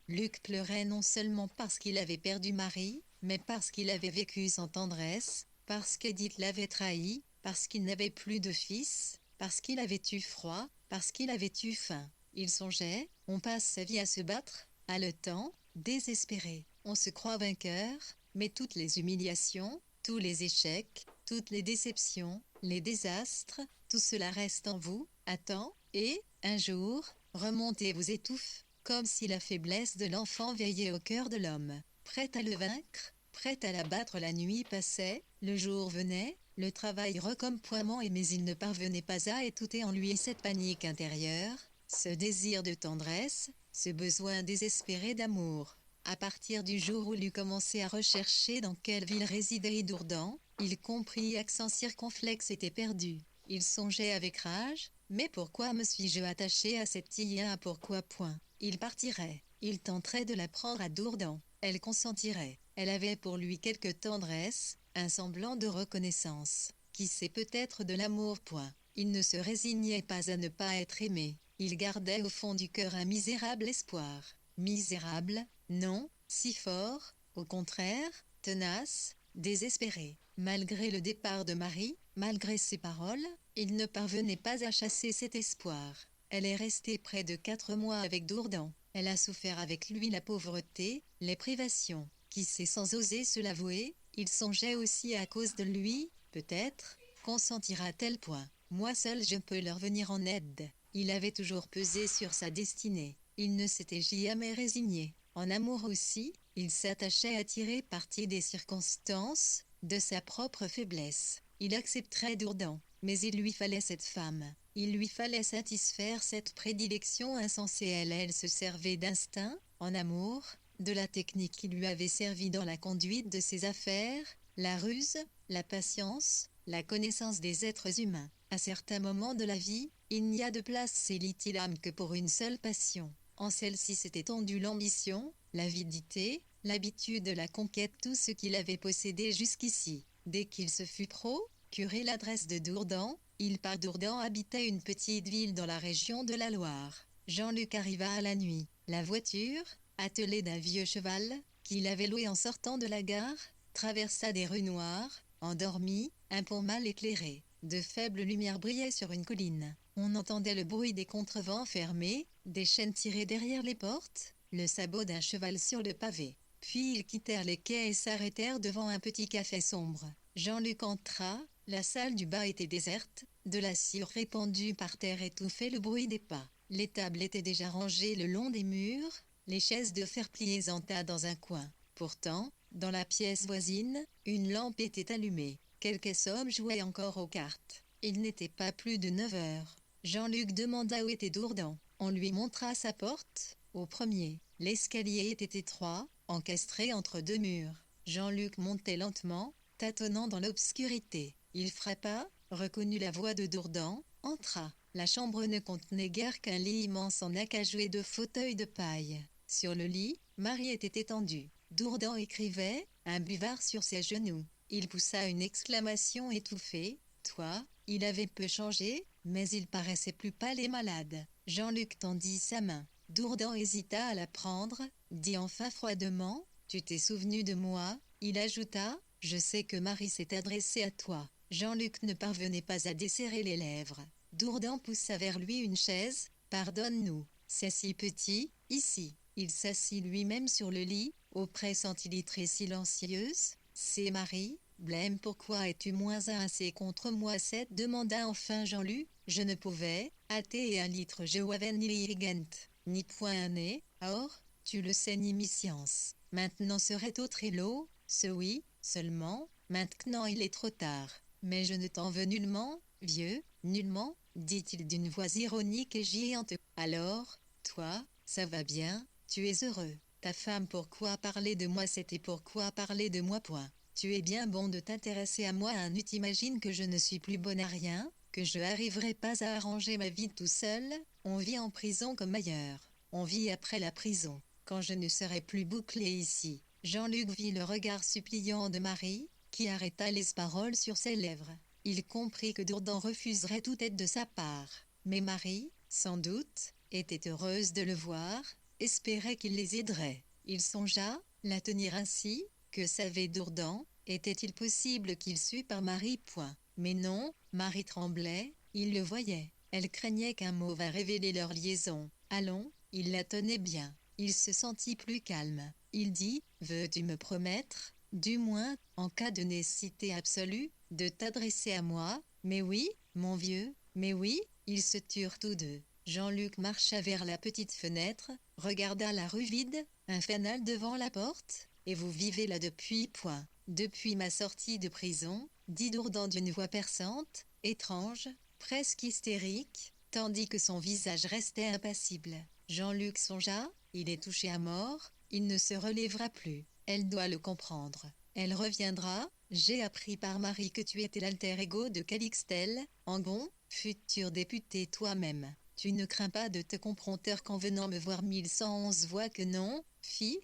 Luc pleurait non seulement parce qu'il avait perdu Marie, mais parce qu'il avait vécu sans tendresse, parce qu'Édith l'avait trahi, parce qu'il n'avait plus de fils, parce qu'il avait eu froid, parce qu'il avait eu faim. Il songeait, on passe sa vie à se battre, haletant, désespéré. On se croit vainqueur, mais toutes les humiliations, tous les échecs, toutes les déceptions, les désastres, tout cela reste en vous, attend, et, un jour, remonte et vous étouffe, comme si la faiblesse de l'enfant veillait au cœur de l'homme, prêt à le vaincre, prête à l'abattre. La nuit passait, le jour venait, le travail recompoiement mais il ne parvenait pas à étouffer en lui cette panique intérieure, ce désir de tendresse, ce besoin désespéré d'amour. À partir du jour où il eut commencé à rechercher dans quelle ville résidait Dourdan, il comprit qu'accent circonflexe était perdu. Il songeait avec rage, mais pourquoi me suis-je attaché à cette Tia? Pourquoi point? Il partirait, il tenterait de la prendre à Dourdan, elle consentirait, elle avait pour lui quelque tendresse, un semblant de reconnaissance, qui sait peut-être de l'amour point. Il ne se résignait pas à ne pas être aimé, il gardait au fond du cœur un misérable espoir. Misérable, non, si fort, au contraire, tenace, désespéré. Malgré le départ de Marie, malgré ses paroles, il ne parvenait pas à chasser cet espoir. Elle est restée près de 4 mois avec Dourdan. Elle a souffert avec lui la pauvreté, les privations. Qui sait sans oser se l'avouer, il songeait aussi à cause de lui, peut-être, consentira-t-elle point. Moi seul je peux leur venir en aide. Il avait toujours pesé sur sa destinée. Il ne s'était jamais résigné. En amour aussi, il s'attachait à tirer parti des circonstances, de sa propre faiblesse. Il accepterait Dourdan, mais il lui fallait cette femme. Il lui fallait satisfaire cette prédilection insensée. Elle se servait d'instinct, en amour, de la technique qui lui avait servi dans la conduite de ses affaires, la ruse, la patience, la connaissance des êtres humains. À certains moments de la vie, il n'y a de place, s'élit-il âme, que pour une seule passion. En celle-ci s'était tendue l'ambition, l'avidité, l'habitude de la conquête, tout ce qu'il avait possédé jusqu'ici. Dès qu'il se fut procuré l'adresse de Dourdan, il part. Dourdan habitait une petite ville dans la région de la Loire. Jean-Luc arriva à la nuit. La voiture, attelée d'un vieux cheval, qu'il avait loué en sortant de la gare, traversa des rues noires, endormies, un pont mal éclairé. De faibles lumières brillaient sur une colline. On entendait le bruit des contrevents fermés, des chaînes tirées derrière les portes, le sabot d'un cheval sur le pavé. Puis ils quittèrent les quais et s'arrêtèrent devant un petit café sombre. Jean-Luc entra, la salle du bas était déserte, de la cire répandue par terre étouffait le bruit des pas. Les tables étaient déjà rangées le long des murs, les chaises de fer pliées en tas dans un coin. Pourtant, dans la pièce voisine, une lampe était allumée. Quelques hommes jouaient encore aux cartes. Il n'était pas plus de 9 heures. Jean-Luc demanda où était Dourdan. On lui montra sa porte, au premier. L'escalier était étroit, encastré entre 2 murs. Jean-Luc montait lentement, tâtonnant dans l'obscurité. Il frappa, reconnut la voix de Dourdan, entra. La chambre ne contenait guère qu'un lit immense en acajou et 2 fauteuils de paille. Sur le lit, Marie était étendue. Dourdan écrivait, un buvard sur ses genoux. Il poussa une exclamation étouffée. Toi, il avait peu changé, mais il paraissait plus pâle et malade. Jean-Luc tendit sa main. Dourdan hésita à la prendre, dit enfin froidement, tu t'es souvenu de moi. Il ajouta, je sais que Marie s'est adressée à toi. Jean-Luc ne parvenait pas à desserrer les lèvres. Dourdan poussa vers lui une chaise. Pardonne-nous, c'est si petit, ici. Il s'assit lui-même sur le lit, auprès centilitrée silencieuse. C'est Marie, blême, pourquoi es-tu moins un assez contre moi? Cette demanda enfin Jean-Luc. Je ne pouvais, athée et un litre je n'avais ni gent, ni point un nez, or, tu le sais, ni mi-science. Maintenant serait autre lot, ce oui, seulement, maintenant il est trop tard. Mais je ne t'en veux nullement, vieux, nullement, dit-il d'une voix ironique et géante. Alors, toi, ça va bien, tu es heureux. Ta femme, pourquoi parler de moi? C'était pourquoi parler de moi point. Tu es bien bon de t'intéresser à moi. Tu t'imagines que je ne suis plus bonne à rien, que je n'arriverai pas à arranger ma vie tout seul. On vit en prison comme ailleurs. On vit après la prison, quand je ne serai plus bouclé ici. Jean-Luc vit le regard suppliant de Marie, qui arrêta les paroles sur ses lèvres. Il comprit que Dourdan refuserait toute aide de sa part. Mais Marie, sans doute, était heureuse de le voir, espérait qu'il les aiderait. Il songea, la tenir ainsi, que savait Dourdan, était-il possible qu'il sût par Marie point? Mais non, Marie tremblait, il le voyait. Elle craignait qu'un mot va révéler leur liaison. Allons, il la tenait bien. Il se sentit plus calme. Il dit, veux-tu me promettre, du moins, en cas de nécessité absolue, de t'adresser à moi? Mais oui, mon vieux, mais oui. Ils se turent tous deux. Jean-Luc marcha vers la petite fenêtre, regarda la rue vide, un fanal devant la porte, et vous vivez là depuis point. Depuis ma sortie de prison, dit Dourdan d'une voix perçante, étrange, presque hystérique, tandis que son visage restait impassible. Jean-Luc songea, il est touché à mort, il ne se relèvera plus. Elle doit le comprendre. Elle reviendra. J'ai appris par Marie que tu étais l'alter ego de Calixtel, Angon, futur député toi-même. Tu ne crains pas de te confronter qu'en venant me voir 1111 voix que non, fit,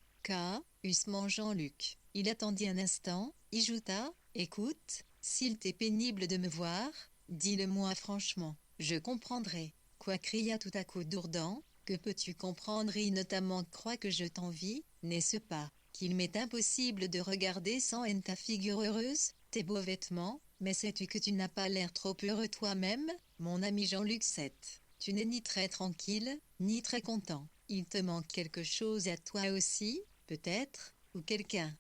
usement Jean-Luc. Il attendit un instant, ajouta, écoute, s'il t'est pénible de me voir, dis-le-moi franchement, je comprendrai. Quoi cria tout à coup Dourdan, que peux-tu comprendre? Il notamment croit que je t'envie, n'est-ce pas? Qu'il m'est impossible de regarder sans haine ta figure heureuse, tes beaux vêtements, mais sais-tu que tu n'as pas l'air trop heureux toi-même, mon ami Jean-Luc 7. Tu n'es ni très tranquille, ni très content. Il te manque quelque chose à toi aussi, peut-être, ou quelqu'un,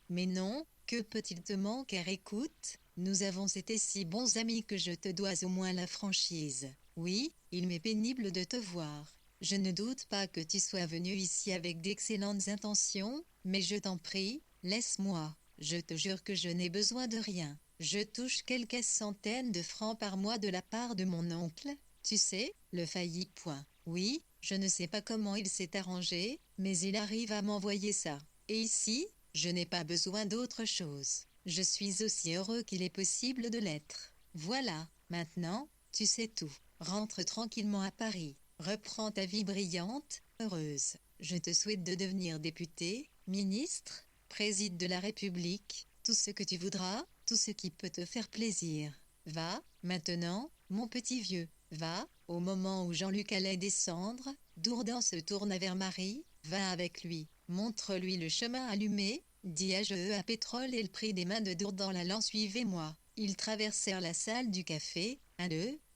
mais non, que peut-il te manquer? Écoute, nous avons été si bons amis que je te dois au moins la franchise. Oui, il m'est pénible de te voir. Je ne doute pas que tu sois venu ici avec d'excellentes intentions, mais je t'en prie, laisse-moi. Je te jure que je n'ai besoin de rien. Je touche quelques centaines de francs par mois de la part de mon oncle, tu sais, le failli point. Oui, je ne sais pas comment il s'est arrangé, mais il arrive à m'envoyer ça. Et ici, je n'ai pas besoin d'autre chose. Je suis aussi heureux qu'il est possible de l'être. Voilà, maintenant, tu sais tout. Rentre tranquillement à Paris. Reprends ta vie brillante, heureuse. Je te souhaite de devenir député, ministre, président de la République, tout ce que tu voudras, tout ce qui peut te faire plaisir. Va, maintenant, mon petit vieux, va. Au moment où Jean-Luc allait descendre, Dourdan se tourna vers Marie, va avec lui, montre-lui le chemin allumé, dit à Pétrole. Elle prit des mains de Dourdan l'allant suivez-moi. Ils traversèrent la salle du café,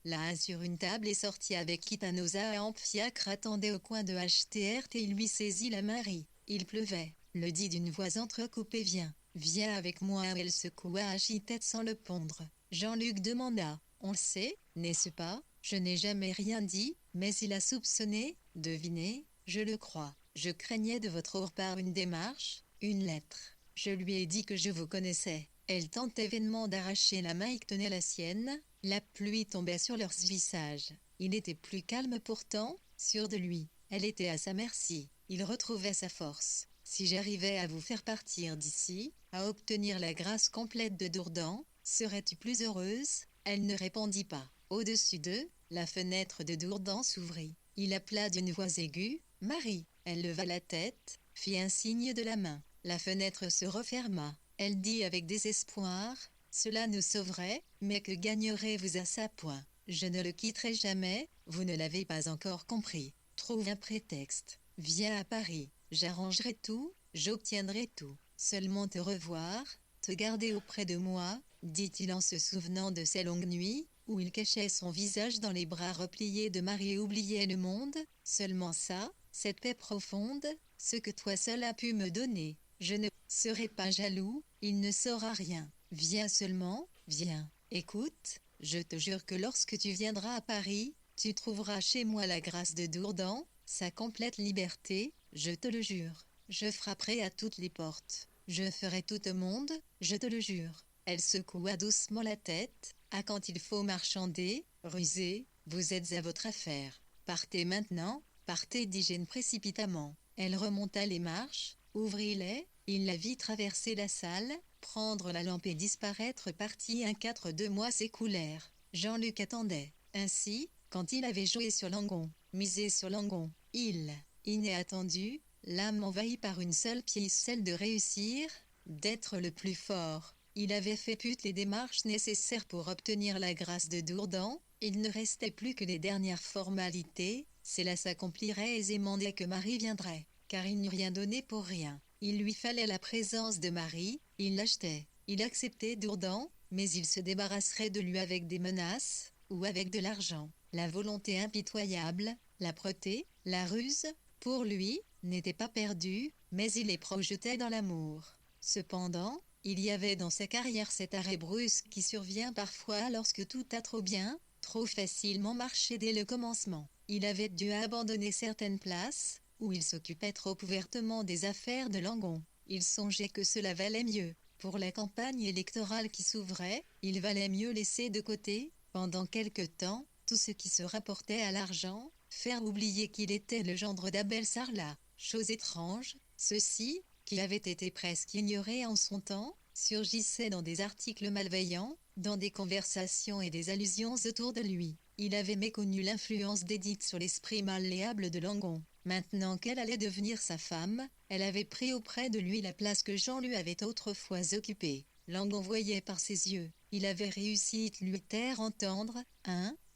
là sur une table et sortit avec Kitanosa et Amphiacre attendait au coin de HTRT. Il lui saisit la Marie. Il pleuvait, le dit d'une voix entrecoupée viens avec moi. Elle secoua Achitette sans le pondre. Jean-Luc demanda, on le sait, n'est-ce pas? Je n'ai jamais rien dit, mais il a soupçonné, deviné, je le crois. Je craignais de votre part une démarche, une lettre. Je lui ai dit que je vous connaissais. Elle tentait vainement d'arracher la main qui tenait la sienne. La pluie tombait sur leurs visages. Il était plus calme pourtant, sûr de lui. Elle était à sa merci. Il retrouvait sa force. Si j'arrivais à vous faire partir d'ici, à obtenir la grâce complète de Dourdan, serais-tu plus heureuse? Elle ne répondit pas. Au-dessus d'eux, la fenêtre de Dourdan s'ouvrit. Il appela d'une voix aiguë, Marie. Elle leva la tête, fit un signe de la main. La fenêtre se referma. Elle dit avec désespoir, cela nous sauverait, mais que gagnerez-vous à ça point? Je ne le quitterai jamais, vous ne l'avez pas encore compris. Trouve un prétexte. Viens à Paris, j'arrangerai tout, j'obtiendrai tout. Seulement te revoir, te garder auprès de moi, dit-il en se souvenant de ces longues nuits, où il cachait son visage dans les bras repliés de Marie et oubliait le monde, seulement ça, cette paix profonde, ce que toi seul as pu me donner. Je ne serai pas jaloux, il ne saura rien. Viens seulement, viens. Écoute, je te jure que lorsque tu viendras à Paris, tu trouveras chez moi la grâce de Dourdan, sa complète liberté, je te le jure. Je frapperai à toutes les portes. Je ferai tout au monde, je te le jure. Elle secoua doucement la tête. Ah, quand il faut marchander, ruser, vous êtes à votre affaire. Partez maintenant, partez, dit Jeanne précipitamment. Elle remonta les marches, ouvrit-les, il la vit traverser la salle, prendre la lampe et disparaître partie. 2 mois s'écoulèrent. Jean-Luc attendait. Ainsi, quand il avait joué sur Langon, misé sur Langon, il n'est attendu, l'âme envahie par une seule pièce, celle de réussir, d'être le plus fort. Il avait fait toutes les démarches nécessaires pour obtenir la grâce de Dourdan, il ne restait plus que les dernières formalités, cela s'accomplirait aisément dès que Marie viendrait, car il n'eût rien donné pour rien. Il lui fallait la présence de Marie, il l'achetait, il acceptait Dourdan, mais il se débarrasserait de lui avec des menaces, ou avec de l'argent. La volonté impitoyable, l'âpreté, la ruse, pour lui, n'étaient pas perdus, mais il les projetait dans l'amour. Cependant, il y avait dans sa carrière cet arrêt brusque qui survient parfois lorsque tout a trop bien, trop facilement marché dès le commencement. Il avait dû abandonner certaines places, où il s'occupait trop ouvertement des affaires de Langon. Il songeait que cela valait mieux. Pour la campagne électorale qui s'ouvrait, il valait mieux laisser de côté, pendant quelque temps, tout ce qui se rapportait à l'argent, faire oublier qu'il était le gendre d'Abel Sarlat. Chose étrange, ceci, qui avait été presque ignoré en son temps, surgissait dans des articles malveillants, dans des conversations et des allusions autour de lui. Il avait méconnu l'influence d'Édith sur l'esprit malléable de Langon. Maintenant qu'elle allait devenir sa femme, elle avait pris auprès de lui la place que Jean lui avait autrefois occupée. Langon voyait par ses yeux. Il avait réussi à lui faire entendre,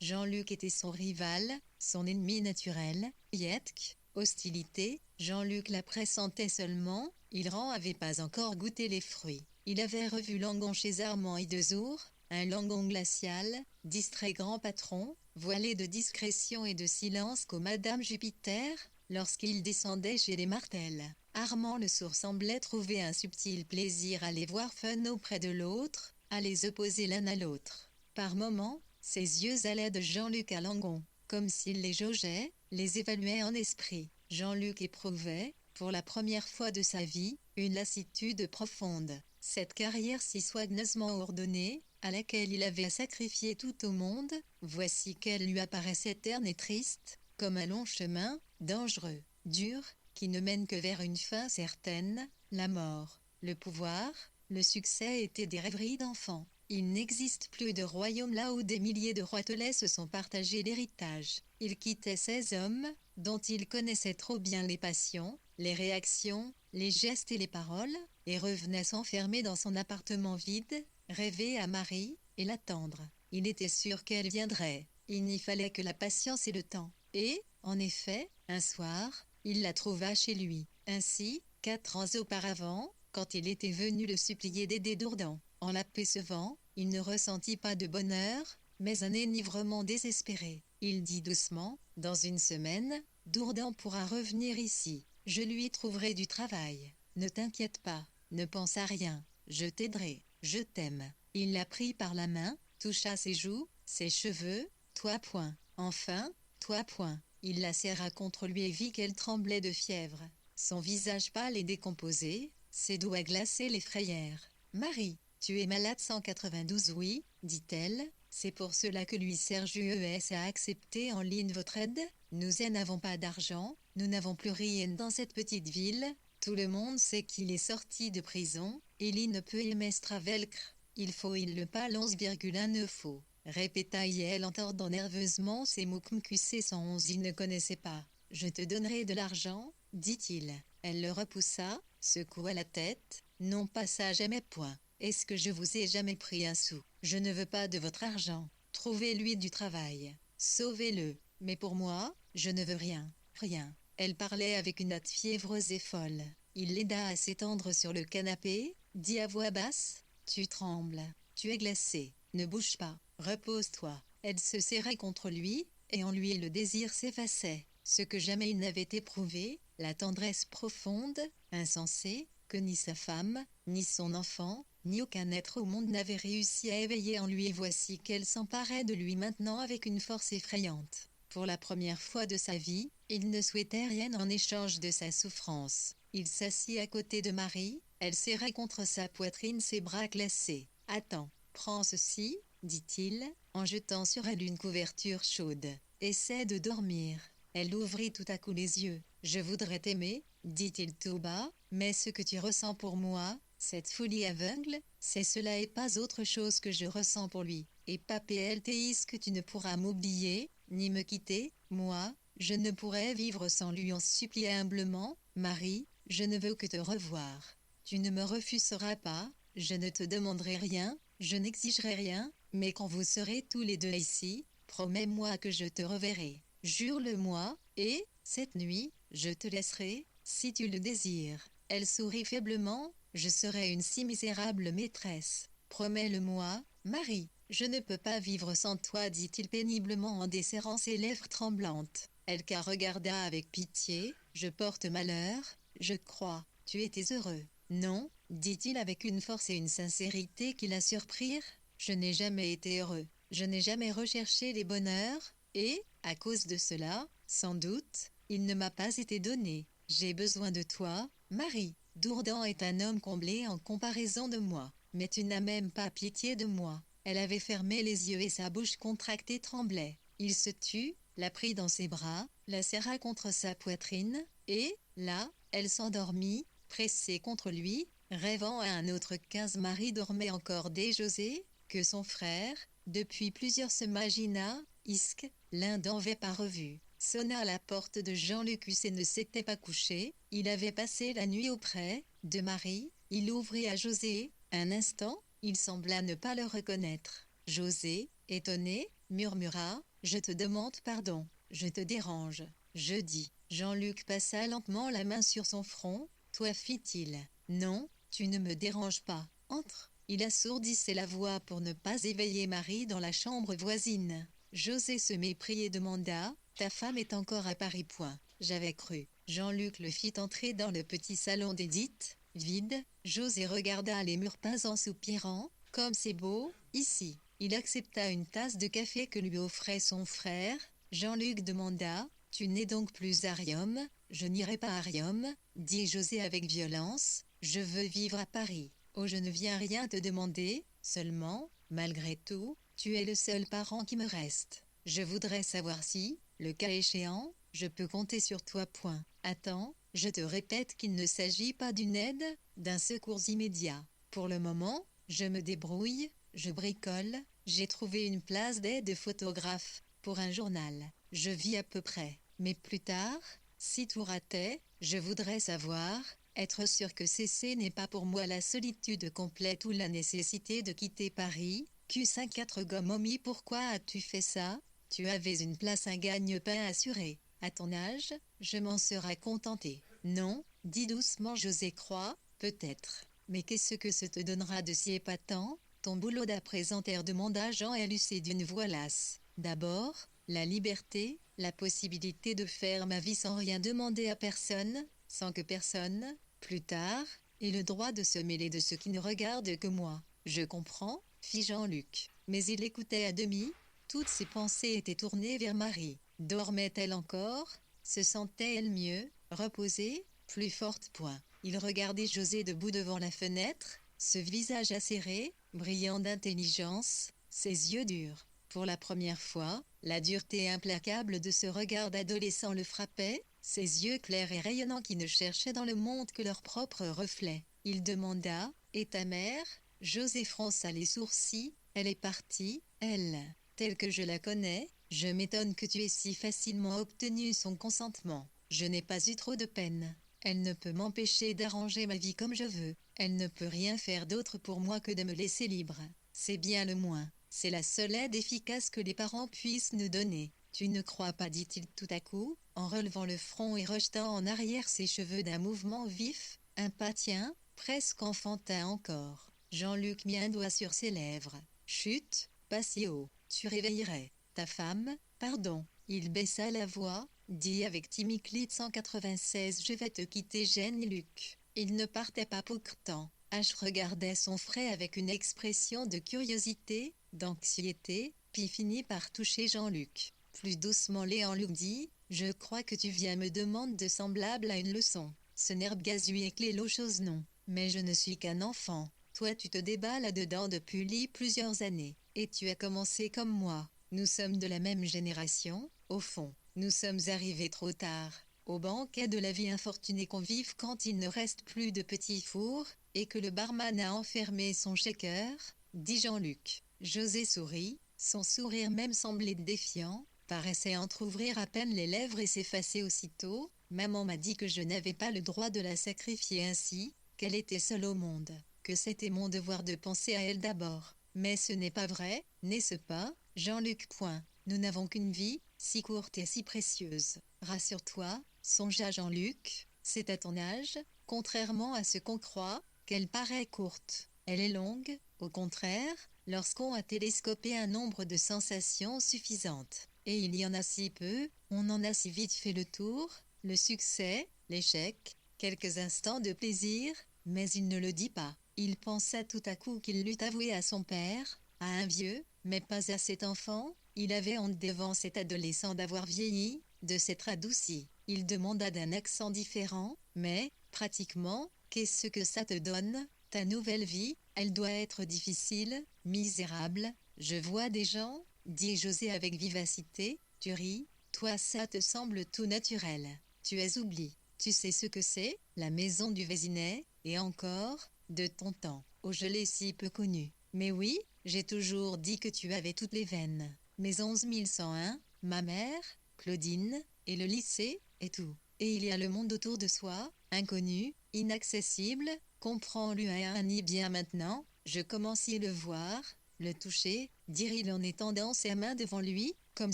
Jean-Luc était son rival, son ennemi naturel, Yetk, hostilité, Jean-Luc la pressentait seulement, Ilran avait pas encore goûté les fruits. Il avait revu Langon chez Armand Idezour, un Langon glacial, distrait grand patron, voilé de discrétion et de silence comme Madame Jupiter, lorsqu'il descendait chez les Martel. Armand le sourd semblait trouver un subtil plaisir à les voir fun auprès de l'autre, à les opposer l'un à l'autre. Par moments, ses yeux allaient de Jean-Luc à Langon, comme s'il les jaugeait, les évaluait en esprit. Jean-Luc éprouvait, pour la première fois de sa vie, une lassitude profonde. Cette carrière si soigneusement ordonnée, à laquelle il avait sacrifié tout au monde, voici qu'elle lui apparaissait terne et triste, comme un long chemin, dangereux, dur, qui ne mène que vers une fin certaine, la mort. Le pouvoir, le succès étaient des rêveries d'enfants. Il n'existe plus de royaume là où des milliers de roitelets se sont partagés l'héritage. Il quittait ces hommes, dont il connaissait trop bien les passions, les réactions, les gestes et les paroles, et revenait s'enfermer dans son appartement vide, rêver à Marie, et l'attendre. Il était sûr qu'elle viendrait. Il n'y fallait que la patience et le temps. Et, en effet, un soir, il la trouva chez lui. Ainsi, 4 ans auparavant, quand il était venu le supplier d'aider Dourdan. En l'apercevant, il ne ressentit pas de bonheur, mais un enivrement désespéré. Il dit doucement, « Dans une semaine, Dourdan pourra revenir ici. Je lui trouverai du travail. Ne t'inquiète pas, ne pense à rien. Je t'aiderai, je t'aime. » Il la prit par la main, toucha ses joues, ses cheveux, « Toi point. Enfin, toi point. » Il la serra contre lui et vit qu'elle tremblait de fièvre. Son visage pâle et décomposé, ses doigts glacés l'effrayèrent. « Marie, tu es malade 192 oui, dit-elle, c'est pour cela que lui Sergius a accepté en ligne votre aide. Nous n'avons pas d'argent, nous n'avons plus rien dans cette petite ville, tout le monde sait qu'il est sorti de prison, il ne peut aimer Stravelcre, il faut il le pâle 11,1 faut. Répéta Yael en tordant nerveusement ses mots QC 111 il ne connaissait pas. Je te donnerai de l'argent, dit-il. Elle le repoussa, secoua la tête, non pas ça jamais point. Est-ce que je vous ai jamais pris un sou? Je ne veux pas de votre argent. Trouvez-lui du travail. Sauvez-le. Mais pour moi, je ne veux rien. Rien. Elle parlait avec une hâte fiévreuse et folle. Il l'aida à s'étendre sur le canapé, dit à voix basse, « Tu trembles. Tu es glacé. Ne bouge pas. Repose-toi. » Elle se serrait contre lui, et en lui le désir s'effaçait. Ce que jamais il n'avait éprouvé, la tendresse profonde, insensée, que ni sa femme, ni son enfant, ni aucun être au monde n'avait réussi à éveiller en lui, et voici qu'elle s'emparait de lui maintenant avec une force effrayante. Pour la première fois de sa vie, il ne souhaitait rien en échange de sa souffrance. Il s'assit à côté de Marie, elle serrait contre sa poitrine ses bras glacés. « Attends, prends ceci, dit-il, en jetant sur elle une couverture chaude. Essaie de dormir. » Elle ouvrit tout à coup les yeux. « Je voudrais t'aimer, dit-il tout bas, mais ce que tu ressens pour moi, cette folie aveugle, c'est cela et pas autre chose que je ressens pour lui. Et pas PLTIS que tu ne pourras m'oublier, ni me quitter, moi, je ne pourrais vivre sans lui. » On suppliait humblement, « Marie, je ne veux que te revoir. Tu ne me refuseras pas, je ne te demanderai rien, je n'exigerai rien, mais quand vous serez tous les deux ici, promets-moi que je te reverrai. Jure-le-moi, et, cette nuit, je te laisserai, si tu le désires. » Elle sourit faiblement, « Je serai une si misérable maîtresse. Promets-le-moi, Marie. » « Je ne peux pas vivre sans toi, dit-il péniblement en desserrant ses lèvres tremblantes. » Elle regarda avec pitié, « Je porte malheur, je crois. Tu étais heureux. » « Non, dit-il avec une force et une sincérité qui la surprirent, « je n'ai jamais été heureux. Je n'ai jamais recherché les bonheurs, et, à cause de cela, sans doute, il ne m'a pas été donné. J'ai besoin de toi, Marie. » Dourdan est un homme comblé en comparaison de moi, mais tu n'as même pas pitié de moi. Elle avait fermé les yeux et sa bouche contractée tremblait. Il se tut, la prit dans ses bras, la serra contre sa poitrine, et, là, elle s'endormit, pressée contre lui, rêvant à un autre 15. Marie dormait encore dès José, que son frère, depuis plusieurs se imagina, isque, l'un n'avait pas revu. Sonna à la porte de Jean-Luc et ne s'était pas couché, il avait passé la nuit auprès de Marie, il ouvrit à José, un instant, il sembla ne pas le reconnaître. José, étonné, murmura, « Je te demande pardon, je te dérange. » Je dis. Jean-Luc passa lentement la main sur son front, « Toi, fit-il. » « Non, tu ne me déranges pas. Entre. » Il assourdissait la voix pour ne pas éveiller Marie dans la chambre voisine. José se méprit et demanda, « Ta femme est encore à Paris, point. J'avais cru. » Jean-Luc le fit entrer dans le petit salon d'Édith, vide. José regarda les murs peints en soupirant, « Comme c'est beau, ici. » Il accepta une tasse de café que lui offrait son frère. Jean-Luc demanda, « Tu n'es donc plus à Riom ?»« Je n'irai pas à Riom, » dit José avec violence. « Je veux vivre à Paris. Oh, je ne viens rien te demander, seulement, malgré tout, tu es le seul parent qui me reste. Je voudrais savoir si, le cas échéant, je peux compter sur toi. Point. Attends, je te répète qu'il ne s'agit pas d'une aide, d'un secours immédiat. Pour le moment, je me débrouille, je bricole, j'ai trouvé une place d'aide photographe pour un journal. Je vis à peu près. Mais plus tard, si tout ratait, je voudrais savoir, être sûr que ceci n'est pas pour moi la solitude complète ou la nécessité de quitter Paris. Q54 Gomomi, pourquoi as-tu fait ça? Tu avais une place, un gagne-pain assuré. À ton âge, je m'en serais contenté. Non, dit doucement José Croix, peut-être. Mais qu'est-ce que ça te donnera de si épatant? Ton boulot d'apprésentaire, demanda Jean Lucé d'une voix lasse. D'abord, la liberté, la possibilité de faire ma vie sans rien demander à personne, sans que personne, plus tard, ait le droit de se mêler de ce qui ne regarde que moi. Je comprends, fit Jean-Luc. Mais il écoutait à demi, toutes ses pensées étaient tournées vers Marie. Dormait-elle encore? Se sentait-elle mieux, reposée, plus forte? Point. Il regardait José debout devant la fenêtre, ce visage acéré, brillant d'intelligence, ses yeux durs. Pour la première fois, la dureté implacable de ce regard d'adolescent le frappait, ses yeux clairs et rayonnants qui ne cherchaient dans le monde que leur propre reflet. Il demanda, « Et ta mère ?» José fronça les sourcils, « Elle est partie, elle. Telle que je la connais, je m'étonne que tu aies si facilement obtenu son consentement. Je n'ai pas eu trop de peine. Elle ne peut m'empêcher d'arranger ma vie comme je veux. Elle ne peut rien faire d'autre pour moi que de me laisser libre. C'est bien le moins. C'est la seule aide efficace que les parents puissent nous donner. Tu ne crois pas, dit-il tout à coup, en relevant le front et rejetant en arrière ses cheveux d'un mouvement vif, impatient, presque enfantin encore. Jean-Luc mit un doigt sur ses lèvres. Chut, pas si haut, tu réveillerais ta femme, pardon. Il baissa la voix, dit avec timidité 196, je vais te quitter, Jean-Luc. Il ne partait pas pourtant. H regardait son frère avec une expression de curiosité, d'anxiété, puis finit par toucher Jean-Luc. Plus doucement Léon-Luc dit, je crois que tu viens me demander de semblable à une leçon. Ce nerf gazouille et clé l'eau chose non. Mais je ne suis qu'un enfant. Toi tu te débats là-dedans depuis plusieurs années. Et tu as commencé comme moi. Nous sommes de la même génération, au fond. Nous sommes arrivés trop tard. Au banquet de la vie infortunée qu'on vive quand il ne reste plus de petits fours, et que le barman a enfermé son shaker, dit Jean-Luc. José sourit, son sourire même semblait défiant, paraissait entr'ouvrir à peine les lèvres et s'effacer aussitôt. Maman m'a dit que je n'avais pas le droit de la sacrifier ainsi, qu'elle était seule au monde, que c'était mon devoir de penser à elle d'abord. Mais ce n'est pas vrai, n'est-ce pas, Jean-Luc? Point. Nous n'avons qu'une vie, si courte et si précieuse. Rassure-toi, songea Jean-Luc, c'est à ton âge, contrairement à ce qu'on croit, qu'elle paraît courte. Elle est longue, au contraire, lorsqu'on a télescopé un nombre de sensations suffisantes. Et il y en a si peu, on en a si vite fait le tour, le succès, l'échec, quelques instants de plaisir, mais il ne le dit pas. Il pensa tout à coup qu'il l'eût avoué à son père, à un vieux, mais pas à cet enfant. Il avait honte devant cet adolescent d'avoir vieilli, de s'être adouci. Il demanda d'un accent différent, mais, pratiquement, Qu'est-ce que ça te donne, ta nouvelle vie? Elle doit être difficile, misérable. Je vois des gens, dit José avec vivacité. Tu ris, toi ça te semble tout naturel. Tu es oublié. Tu sais ce que c'est, la maison du Vésinet, et encore, de ton temps. Oh, je l'ai si peu connu. Mais oui, j'ai toujours dit que tu avais toutes les veines. Mais 11101, ma mère, Claudine, et le lycée, et tout. Et il y a le monde autour de soi, inconnu, inaccessible, comprends-le ni bien maintenant, je commence à le voir, le toucher, dire-il en étendant ses mains devant lui, comme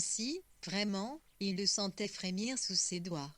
si, vraiment, il le sentait frémir sous ses doigts.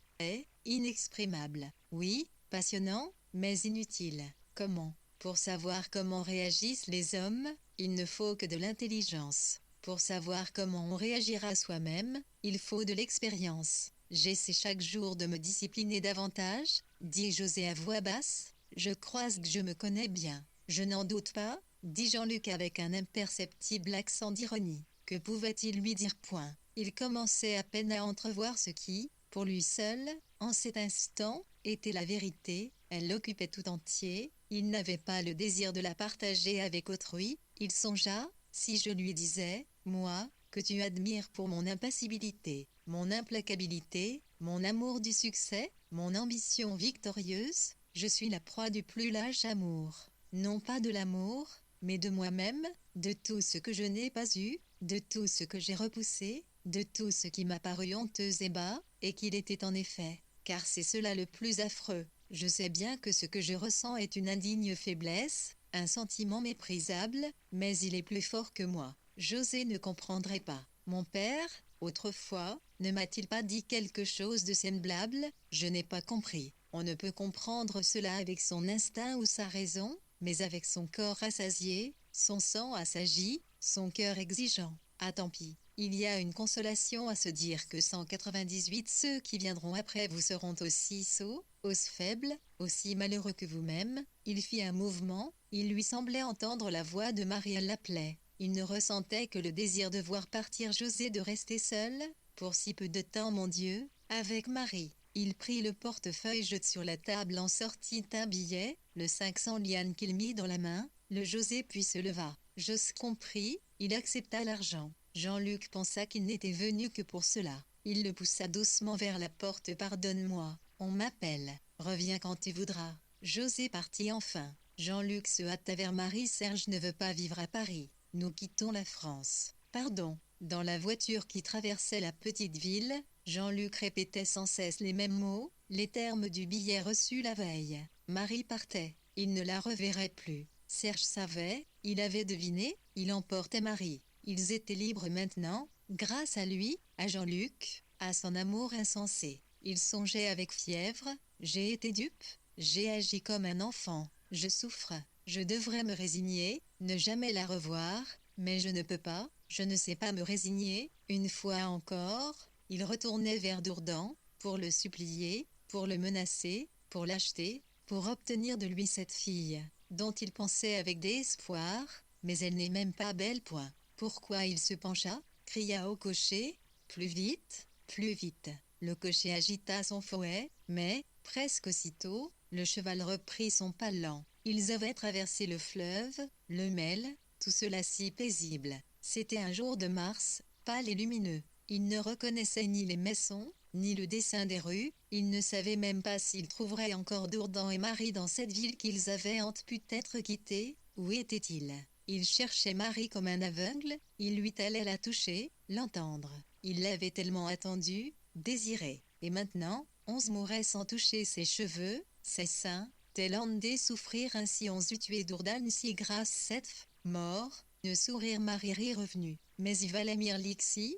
Inexprimable. Oui, passionnant, mais inutile. Comment? Pour savoir comment réagissent les hommes, il ne faut que de l'intelligence. Pour savoir comment on réagira soi-même, il faut de l'expérience. J'essaie chaque jour de me discipliner davantage, dit José à voix basse. Je crois que je me connais bien. Je n'en doute pas, dit Jean-Luc avec un imperceptible accent d'ironie. Que pouvait-il lui dire point? Il commençait à peine à entrevoir ce qui, pour lui seul, en cet instant, était la vérité. Elle l'occupait tout entier. Il n'avait pas le désir de la partager avec autrui. Il songea, si je lui disais, moi, que tu admires pour mon impassibilité, mon implacabilité, mon amour du succès, mon ambition victorieuse, je suis la proie du plus lâche amour. Non pas de l'amour, mais de moi-même, de tout ce que je n'ai pas eu, de tout ce que j'ai repoussé, de tout ce qui m'a paru honteux et bas, et qu'il était en effet, car c'est cela le plus affreux. Je sais bien que ce que je ressens est une indigne faiblesse, un sentiment méprisable, mais il est plus fort que moi. José ne comprendrait pas. Mon père, autrefois, ne m'a-t-il pas dit quelque chose de semblable? Je n'ai pas compris. On ne peut comprendre cela avec son instinct ou sa raison, mais avec son corps rassasié, son sang assagi, son cœur exigeant. Ah tant pis. Il y a une consolation à se dire que 198 ceux qui viendront après vous seront aussi sots, aussi faibles, aussi malheureux que vous-même. Il fit un mouvement, il lui semblait entendre la voix de Marie, elle l'appelait. Il ne ressentait que le désir de voir partir José, de rester seul, pour si peu de temps mon Dieu, avec Marie. Il prit le portefeuille, jeta sur la table, en sortit un billet, le 500 lianes qu'il mit dans la main, le José puis se leva. Jos comprit, il accepta l'argent. Jean-Luc pensa qu'il n'était venu que pour cela. Il le poussa doucement vers la porte. Pardonne-moi, on m'appelle. Reviens quand tu voudras. José partit enfin. Jean-Luc se hâta vers Marie. Serge ne veut pas vivre à Paris. Nous quittons la France. Pardon. Dans la voiture qui traversait la petite ville, Jean-Luc répétait sans cesse les mêmes mots, les termes du billet reçu la veille. Marie partait. Il ne la reverrait plus. Serge savait, il avait deviné, il emportait Marie. Ils étaient libres maintenant, grâce à lui, à Jean-Luc, à son amour insensé. Il songeait avec fièvre, j'ai été dupe, j'ai agi comme un enfant, je souffre, je devrais me résigner, ne jamais la revoir, mais je ne peux pas, je ne sais pas me résigner. Une fois encore, il retournait vers Dourdan, pour le supplier, pour le menacer, pour l'acheter, pour obtenir de lui cette fille, dont il pensait avec désespoir, mais elle n'est même pas belle point. Pourquoi il se pencha, cria au cocher, plus vite, plus vite. Le cocher agita son fouet, mais, presque aussitôt, le cheval reprit son pas lent. Ils avaient traversé le fleuve, le Mel, tout cela si paisible. C'était un jour de mars, pâle et lumineux. Il ne reconnaissait ni les maisons, ni le dessin des rues, il ne savait même pas s'il trouverait encore Dourdan et Marie dans cette ville qu'ils avaient peut-être quittée. Où étaient-ils? Il cherchait Marie comme un aveugle, il lui allait la toucher, l'entendre. Il l'avait tellement attendue, désirée. Et maintenant, on se mourait sans toucher ses cheveux, ses seins, tel Andé souffrir ainsi on eût tué Dourdan si grâce cette mort, le sourire Marie revenu. Mais il valait Mirlixi,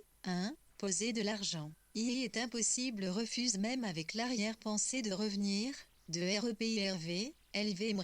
poser de l'argent. Il est impossible, refuse même avec l'arrière-pensée de revenir, de REPIRV, LV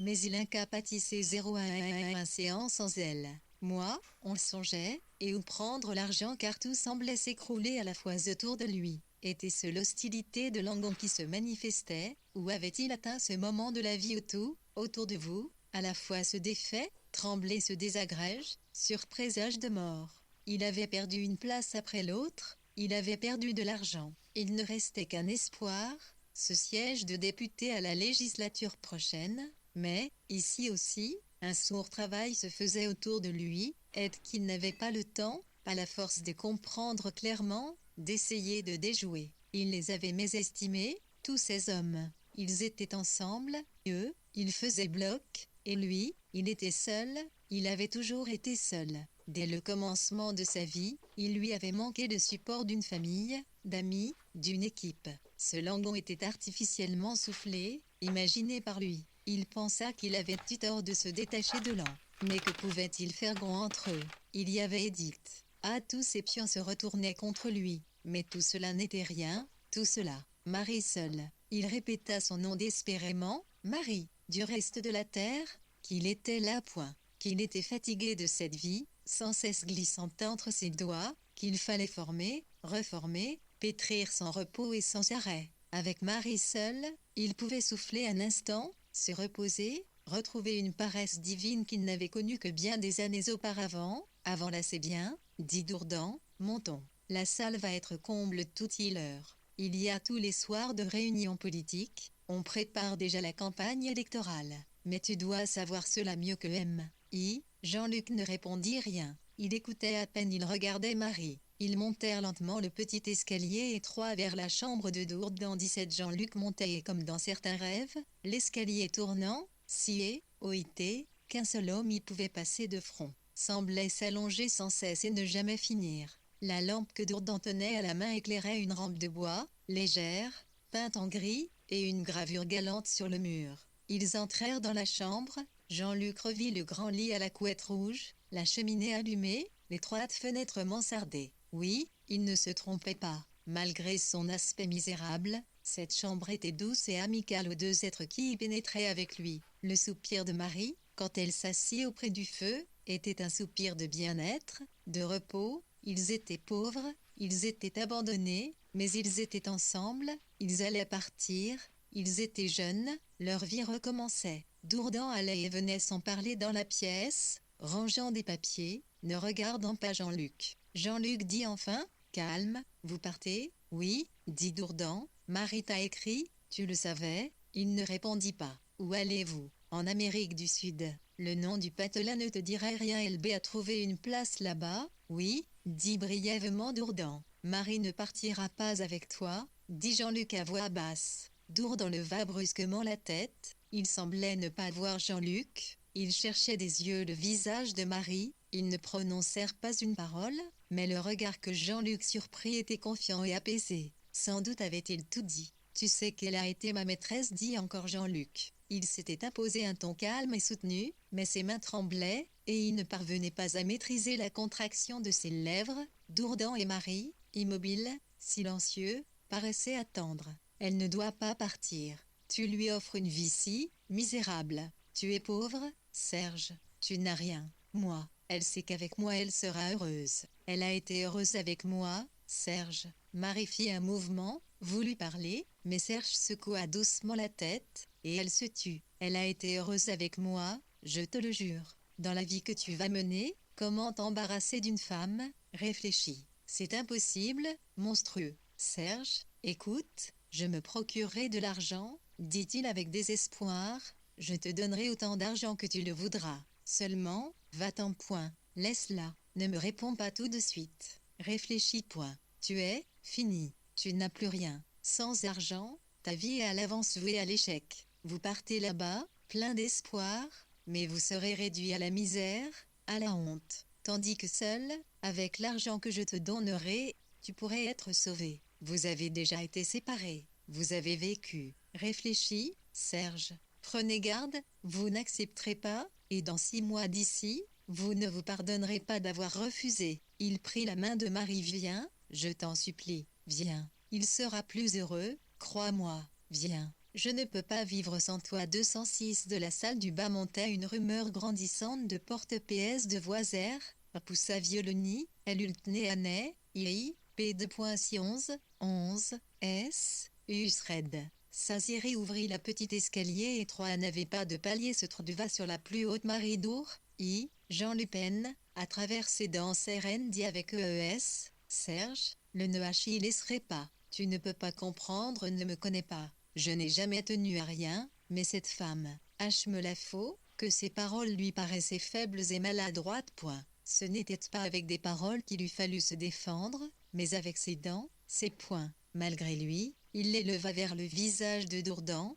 mais il incapacité 01 séance sans elle. Moi, on songeait, et où prendre l'argent car tout semblait s'écrouler à la fois autour de lui. Était-ce l'hostilité de Langon qui se manifestait, ou avait-il atteint ce moment de la vie où tout, autour de vous, à la fois se défait, tremblait, se désagrège, sur présage de mort? Il avait perdu une place après l'autre, il avait perdu de l'argent. Il ne restait qu'un espoir, ce siège de député à la législature prochaine, mais, ici aussi, un sourd travail se faisait autour de lui, et qu'il n'avait pas le temps, pas la force de comprendre clairement, d'essayer de déjouer. Il les avait mésestimés, tous ces hommes. Ils étaient ensemble, eux, ils faisaient bloc, et lui, il était seul, il avait toujours été seul. Dès le commencement de sa vie, il lui avait manqué le support d'une famille, d'amis, d'une équipe. Ce langon était artificiellement soufflé, imaginé par lui. Il pensa qu'il avait eu tort de se détacher de l'an. Mais que pouvait-il faire grand entre eux? Il y avait Édith. Ah, tous ses pions se retournaient contre lui. Mais tout cela n'était rien, tout cela. Marie seule. Il répéta son nom désespérément, Marie. Du reste de la terre, qu'il était là point. Qu'il était fatigué de cette vie, sans cesse glissante entre ses doigts, qu'il fallait former, reformer, pétrir sans repos et sans arrêt. Avec Marie seule, il pouvait souffler un instant, se reposer, retrouver une paresse divine qu'il n'avait connue que bien des années auparavant. Avant là c'est bien, dit Dourdan, montons. La salle va être comble toute l'heure. Il y a tous les soirs de réunions politiques, on prépare déjà la campagne électorale. Mais tu dois savoir cela mieux que M.I. Jean-Luc ne répondit rien. Il écoutait à peine, il regardait Marie. Ils montèrent lentement le petit escalier étroit vers la chambre de Dourdan. 17 Jean-Luc montait comme dans certains rêves, l'escalier tournant, scié, oïté, qu'un seul homme y pouvait passer de front. Semblait s'allonger sans cesse et ne jamais finir. La lampe que Dourdan tenait à la main éclairait une rampe de bois, légère, peinte en gris, et une gravure galante sur le mur. Ils entrèrent dans la chambre, Jean-Luc revit le grand lit à la couette rouge, la cheminée allumée, l'étroite fenêtre mansardée. Oui, il ne se trompait pas. Malgré son aspect misérable, cette chambre était douce et amicale aux deux êtres qui y pénétraient avec lui. Le soupir de Marie, quand elle s'assit auprès du feu, était un soupir de bien-être, de repos. Ils étaient pauvres, ils étaient abandonnés, mais ils étaient ensemble, ils allaient partir, ils étaient jeunes, leur vie recommençait. Dourdan allait et venait sans parler dans la pièce, rangeant des papiers, ne regardant pas Jean-Luc. Jean-Luc dit enfin, calme, vous partez? Oui, dit Dourdan, Marie t'a écrit, tu le savais? Il ne répondit pas. Où allez-vous? En Amérique du Sud. Le nom du patelin ne te dirait rien. LB a trouvé une place là-bas? Oui, dit brièvement Dourdan. Marie ne partira pas avec toi, dit Jean-Luc à voix basse. Dourdan leva brusquement la tête, il semblait ne pas voir Jean-Luc, il cherchait des yeux le visage de Marie, ils ne prononcèrent pas une parole, mais le regard que Jean-Luc surprit était confiant et apaisé. Sans doute avait-il tout dit. Tu sais qu'elle a été ma maîtresse, dit encore Jean-Luc. Il s'était imposé un ton calme et soutenu, mais ses mains tremblaient, et il ne parvenait pas à maîtriser la contraction de ses lèvres. Dourdan et Marie, immobiles, silencieux, paraissaient attendre. Elle ne doit pas partir. Tu lui offres une vie si misérable. Tu es pauvre, Serge. Tu n'as rien. Moi, elle sait qu'avec moi elle sera heureuse. Elle a été heureuse avec moi, Serge. Marie fit un mouvement, voulut parler, mais Serge secoua doucement la tête, et elle se tut. Elle a été heureuse avec moi, je te le jure. Dans la vie que tu vas mener, comment t'embarrasser d'une femme? Réfléchis. C'est impossible, monstrueux. Serge, écoute, je me procurerai de l'argent, dit-il avec désespoir. Je te donnerai autant d'argent que tu le voudras. Seulement, va-t'en point. Laisse-la. Ne me réponds pas tout de suite. Réfléchis point. Tu es fini. Tu n'as plus rien. Sans argent, ta vie est à l'avance vouée à l'échec. Vous partez là-bas, plein d'espoir, mais vous serez réduit à la misère, à la honte. Tandis que seul, avec l'argent que je te donnerai, tu pourrais être sauvé. Vous avez déjà été séparés. Vous avez vécu. Réfléchis, Serge. Prenez garde, vous n'accepterez pas, et dans 6 mois d'ici, vous ne vous pardonnerez pas d'avoir refusé. Il prit la main de Marie. Viens, je t'en supplie, viens. Il sera plus heureux, crois-moi, viens. Je ne peux pas vivre sans toi. 206 de la salle du bas montait une rumeur grandissante de porte-PS de Voisère, poussa Violoni, elle eut le nez à nez, I, P. 11, 11, S, Usred. Saziri ouvrit la petite escalier étroit, n'avait pas de palier, se trouva sur la plus haute Marie d'Our, I, Jean Lupen, à travers ses dents sereines dit avec EES, Serge, le ne laisserait pas, tu ne peux pas comprendre, ne me connais pas. je n'ai jamais tenu à rien, mais cette femme, H me la faut, que ses paroles lui paraissaient faibles et maladroites. Point. Ce n'était pas avec des paroles qu'il eût fallu se défendre, mais avec ses dents, ses poings. Malgré lui, il les leva vers le visage de Dourdan.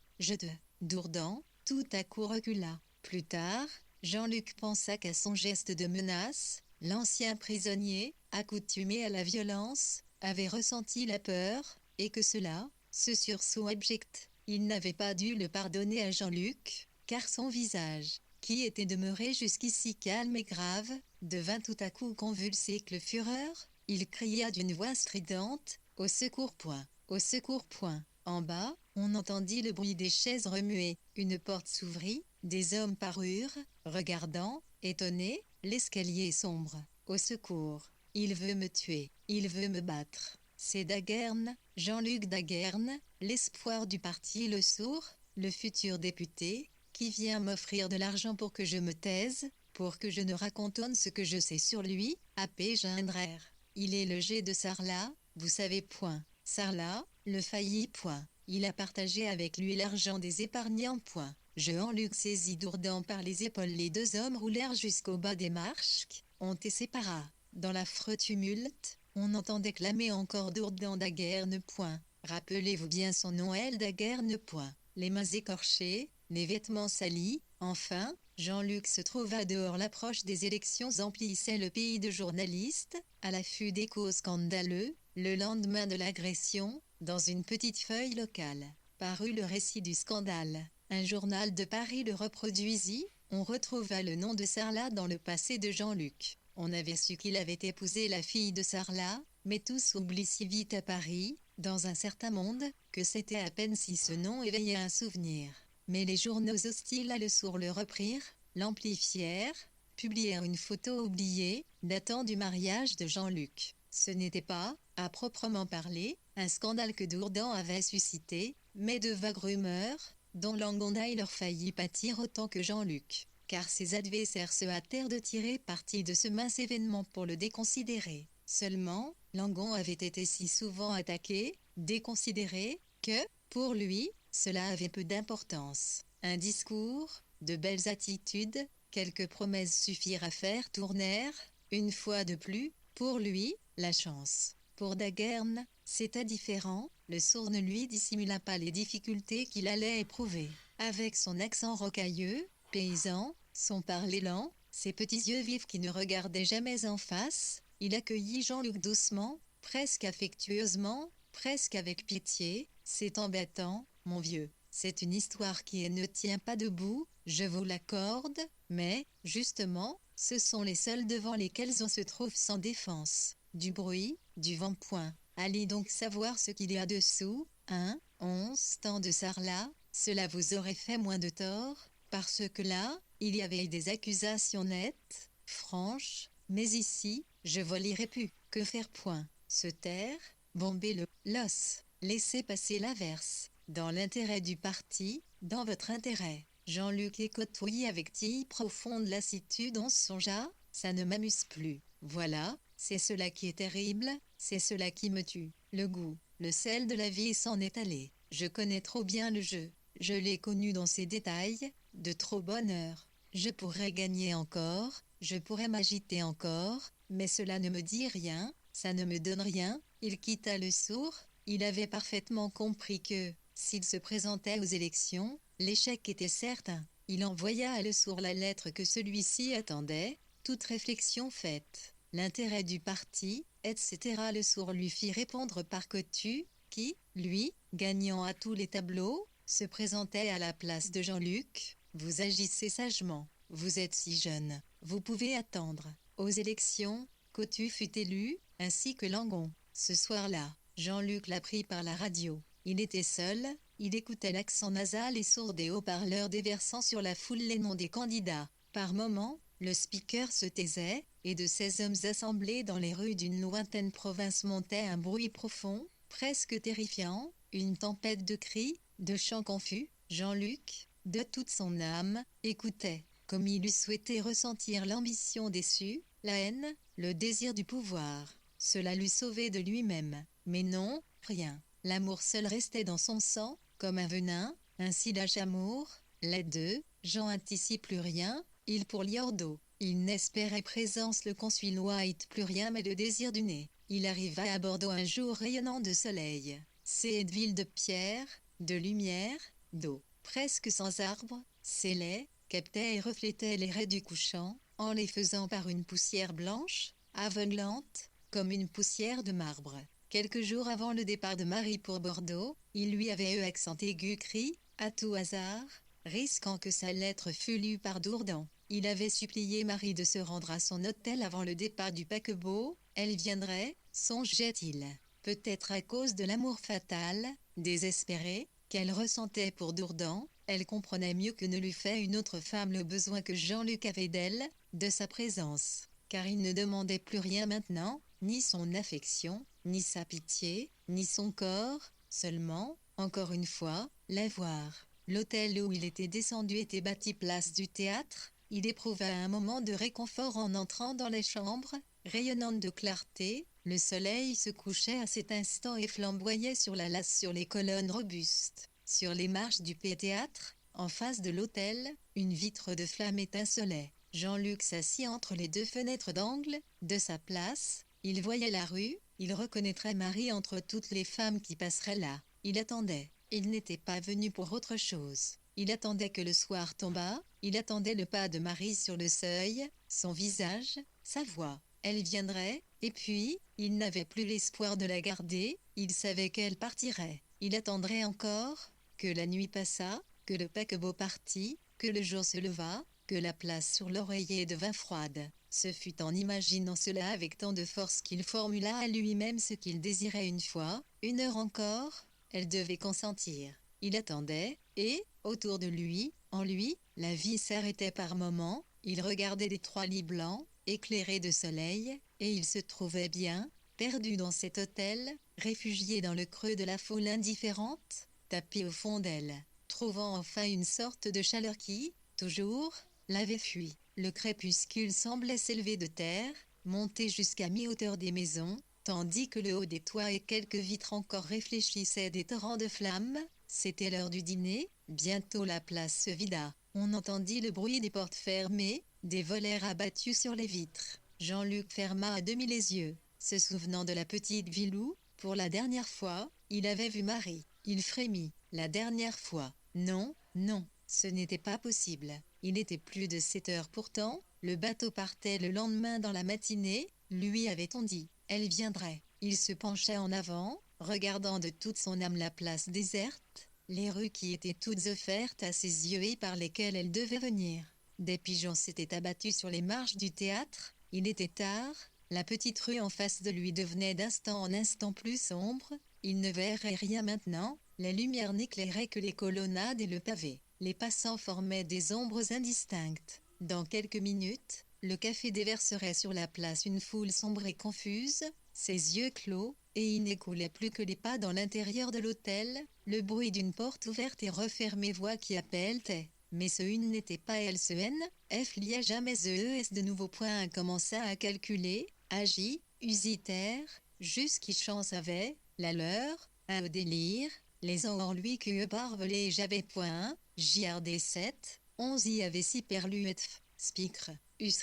Dourdan, tout à coup recula. Plus tard, Jean-Luc pensa qu'à son geste de menace, l'ancien prisonnier, accoutumé à la violence, avait ressenti la peur, et que cela, ce sursaut abject, il n'avait pas dû le pardonner à Jean-Luc, car son visage, qui était demeuré jusqu'ici calme et grave, devint tout à coup convulsé de fureur. Il cria d'une voix stridente, « Au secours point! Au secours point !» En bas, on entendit le bruit des chaises remuer, une porte s'ouvrit, des hommes parurent, regardant, étonnés, l'escalier sombre. « Au secours! Il veut me tuer, il veut me battre. » C'est Daguerne, Jean-Luc Daguerne, l'espoir du parti Le Sourd, le futur député, qui vient m'offrir de l'argent pour que je me taise, pour que je ne racontonne ce que je sais sur lui, A.P. Gindrer. Il est le G de Sarlat, vous savez point. Sarlat, le failli point. Il a partagé avec lui l'argent des épargnants point. Jean-Luc saisit Dourdan par les épaules. Les deux hommes roulèrent jusqu'au bas des marches, on te sépara. Dans l'affreux tumulte, on entendait clamer encore Dourdan Daguerne point. Rappelez-vous bien son nom, elle Daguerne point. Les mains écorchées, les vêtements salis, enfin, Jean-Luc se trouva dehors. L'approche des élections emplissait le pays de journalistes, à l'affût d'échos scandaleux. Le lendemain de l'agression, dans une petite feuille locale, parut le récit du scandale. Un journal de Paris le reproduisit. On retrouva le nom de Sarlat dans le passé de Jean-Luc. On avait su qu'il avait épousé la fille de Sarlat, mais tous oublient si vite à Paris, dans un certain monde, que c'était à peine si ce nom éveillait un souvenir. Mais les journaux hostiles à Le Sourd le reprirent, l'amplifièrent, publièrent une photo oubliée, datant du mariage de Jean-Luc. Ce n'était pas, à proprement parler, un scandale que Dourdan avait suscité, mais de vagues rumeurs, dont Langondaille leur faillit pâtir autant que Jean-Luc, car ses adversaires se hâtèrent de tirer parti de ce mince événement pour le déconsidérer. Seulement, Langon avait été si souvent attaqué, déconsidéré, que, pour lui, cela avait peu d'importance. Un discours, de belles attitudes, quelques promesses suffirent à faire tourner, une fois de plus, pour lui, la chance. Pour Daguerne, c'était différent, Le Sourd ne lui dissimula pas les difficultés qu'il allait éprouver. Avec son accent rocailleux, paysan, son parler lent, ses petits yeux vifs qui ne regardaient jamais en face, il accueillit Jean-Luc doucement, presque affectueusement, presque avec pitié. « C'est embêtant, mon vieux. C'est une histoire qui ne tient pas debout, je vous l'accorde, mais, justement, ce sont les seuls devant lesquels on se trouve sans défense. Du bruit, du vent point. Allez donc savoir ce qu'il y a dessous, hein, 11 temps de Sarlat, cela vous aurait fait moins de tort, parce que là, il y avait des accusations nettes, franches, mais ici, je volirais pu, que faire point. Se taire, bomber le l'os, laisser passer l'averse, dans l'intérêt du parti, dans votre intérêt. » Jean-Luc écoutait avec profonde lassitude. On songea, ça ne m'amuse plus. Voilà, c'est cela qui est terrible, c'est cela qui me tue. Le goût, le sel de la vie s'en est allé. Je connais trop bien le jeu. Je l'ai connu dans ses détails, de trop bonne heure. Je pourrais gagner encore, je pourrais m'agiter encore, mais cela ne me dit rien, ça ne me donne rien. Il quitta Le Sourd. Il avait parfaitement compris que, s'il se présentait aux élections, l'échec était certain. Il envoya à Le Sourd la lettre que celui-ci attendait, toute réflexion faite. L'intérêt du parti, etc. Le Sourd lui fit répondre par Cotu, qui, lui, gagnant à tous les tableaux, se présentait à la place de Jean-Luc. « Vous agissez sagement, vous êtes si jeune, vous pouvez attendre. » Aux élections, Cotu fut élu, ainsi que Langon. Ce soir-là, Jean-Luc l'apprit par la radio. Il était seul, il écoutait l'accent nasal et sourd des haut-parleurs déversant sur la foule les noms des candidats. Par moments, le speaker se taisait, et de ces hommes assemblés dans les rues d'une lointaine province montait un bruit profond, presque terrifiant, une tempête de cris, de chants confus. Jean-Luc, de toute son âme, écoutait, comme il eût souhaité ressentir l'ambition déçue, la haine, le désir du pouvoir. Cela l'eût sauvé de lui-même. Mais non, rien. L'amour seul restait dans son sang, comme un venin, ainsi lâche amour, les deux, Jean anticipe plus rien, il pour Liordo. Il n'espérait présence le consul White plus rien mais le désir du nez. Il arriva à Bordeaux un jour rayonnant de soleil. Cette ville de pierre, de lumière, d'eau, presque sans arbres, scellait, captait et reflétait les raies du couchant, en les faisant par une poussière blanche, aveuglante, comme une poussière de marbre. Quelques jours avant le départ de Marie pour Bordeaux, il lui avait eu accent aigu cri, à tout hasard, risquant que sa lettre fût lue par Dourdan. Il avait supplié Marie de se rendre à son hôtel avant le départ du paquebot, elle viendrait, songeait-il. Peut-être à cause de l'amour fatal, désespéré, qu'elle ressentait pour Dourdan, elle comprenait mieux que ne l'eût fait une autre femme le besoin que Jean-Luc avait d'elle, de sa présence. Car il ne demandait plus rien maintenant, ni son affection, ni sa pitié, ni son corps, seulement, encore une fois, la voir. L'hôtel où il était descendu était bâti place du théâtre. Il éprouva un moment de réconfort en entrant dans les chambres, rayonnantes de clarté. Le soleil se couchait à cet instant et flamboyait sur la lasse sur les colonnes robustes. Sur les marches du théâtre, en face de l'hôtel, une vitre de flamme étincelait. Jean-Luc s'assit entre les deux fenêtres d'angle, de sa place. Il voyait la rue, il reconnaîtrait Marie entre toutes les femmes qui passeraient là. Il attendait. Il n'était pas venu pour autre chose. Il attendait que le soir tombât, il attendait le pas de Marie sur le seuil, son visage, sa voix. Elle viendrait, et puis, il n'avait plus l'espoir de la garder, il savait qu'elle partirait. Il attendrait encore, que la nuit passât, que le paquebot partît, que le jour se levât, que la place sur l'oreiller devint froide. Ce fut en imaginant cela avec tant de force qu'il formula à lui-même ce qu'il désirait une fois, une heure encore, elle devait consentir. Il attendait, et, autour de lui, en lui, la vie s'arrêtait par moments, il regardait les trois lits blancs, éclairés de soleil, et il se trouvait bien, perdu dans cet hôtel, réfugié dans le creux de la foule indifférente, tapé au fond d'elle, trouvant enfin une sorte de chaleur qui, toujours, l'avait fui. Le crépuscule semblait s'élever de terre, monter jusqu'à mi-hauteur des maisons, tandis que le haut des toits et quelques vitres encore réfléchissaient des torrents de flammes. C'était l'heure du dîner, bientôt la place se vida. On entendit le bruit des portes fermées, des volets abattus sur les vitres. Jean-Luc ferma à demi les yeux, se souvenant de la petite ville où, pour la dernière fois, il avait vu Marie. Il frémit. La dernière fois. Non, non, ce n'était pas possible. Il était plus de 7 heures pourtant, le bateau partait le lendemain dans la matinée, lui avait-on dit. Elle viendrait. Il se pencha en avant, regardant de toute son âme la place déserte, les rues qui étaient toutes offertes à ses yeux et par lesquelles elle devait venir. Des pigeons s'étaient abattus sur les marches du théâtre, il était tard, la petite rue en face de lui devenait d'instant en instant plus sombre, il ne verrait rien maintenant, la lumière n'éclairait que les colonnades et le pavé. Les passants formaient des ombres indistinctes. Dans quelques minutes, le café déverserait sur la place une foule sombre et confuse, ses yeux clos, et il n'écoulait plus que les pas dans l'intérieur de l'hôtel, le bruit d'une porte ouverte et refermée voix qui appelait. Mais ce une n'était pas elle ce N, F l'y a jamais ES de nouveaux points commença à calculer, agit, usitaire, jusqu'y chance avait, la leur, un délire, les ans en lui que parvelé j'avais point, JRD 7, 11 y avait si perlu et spicre,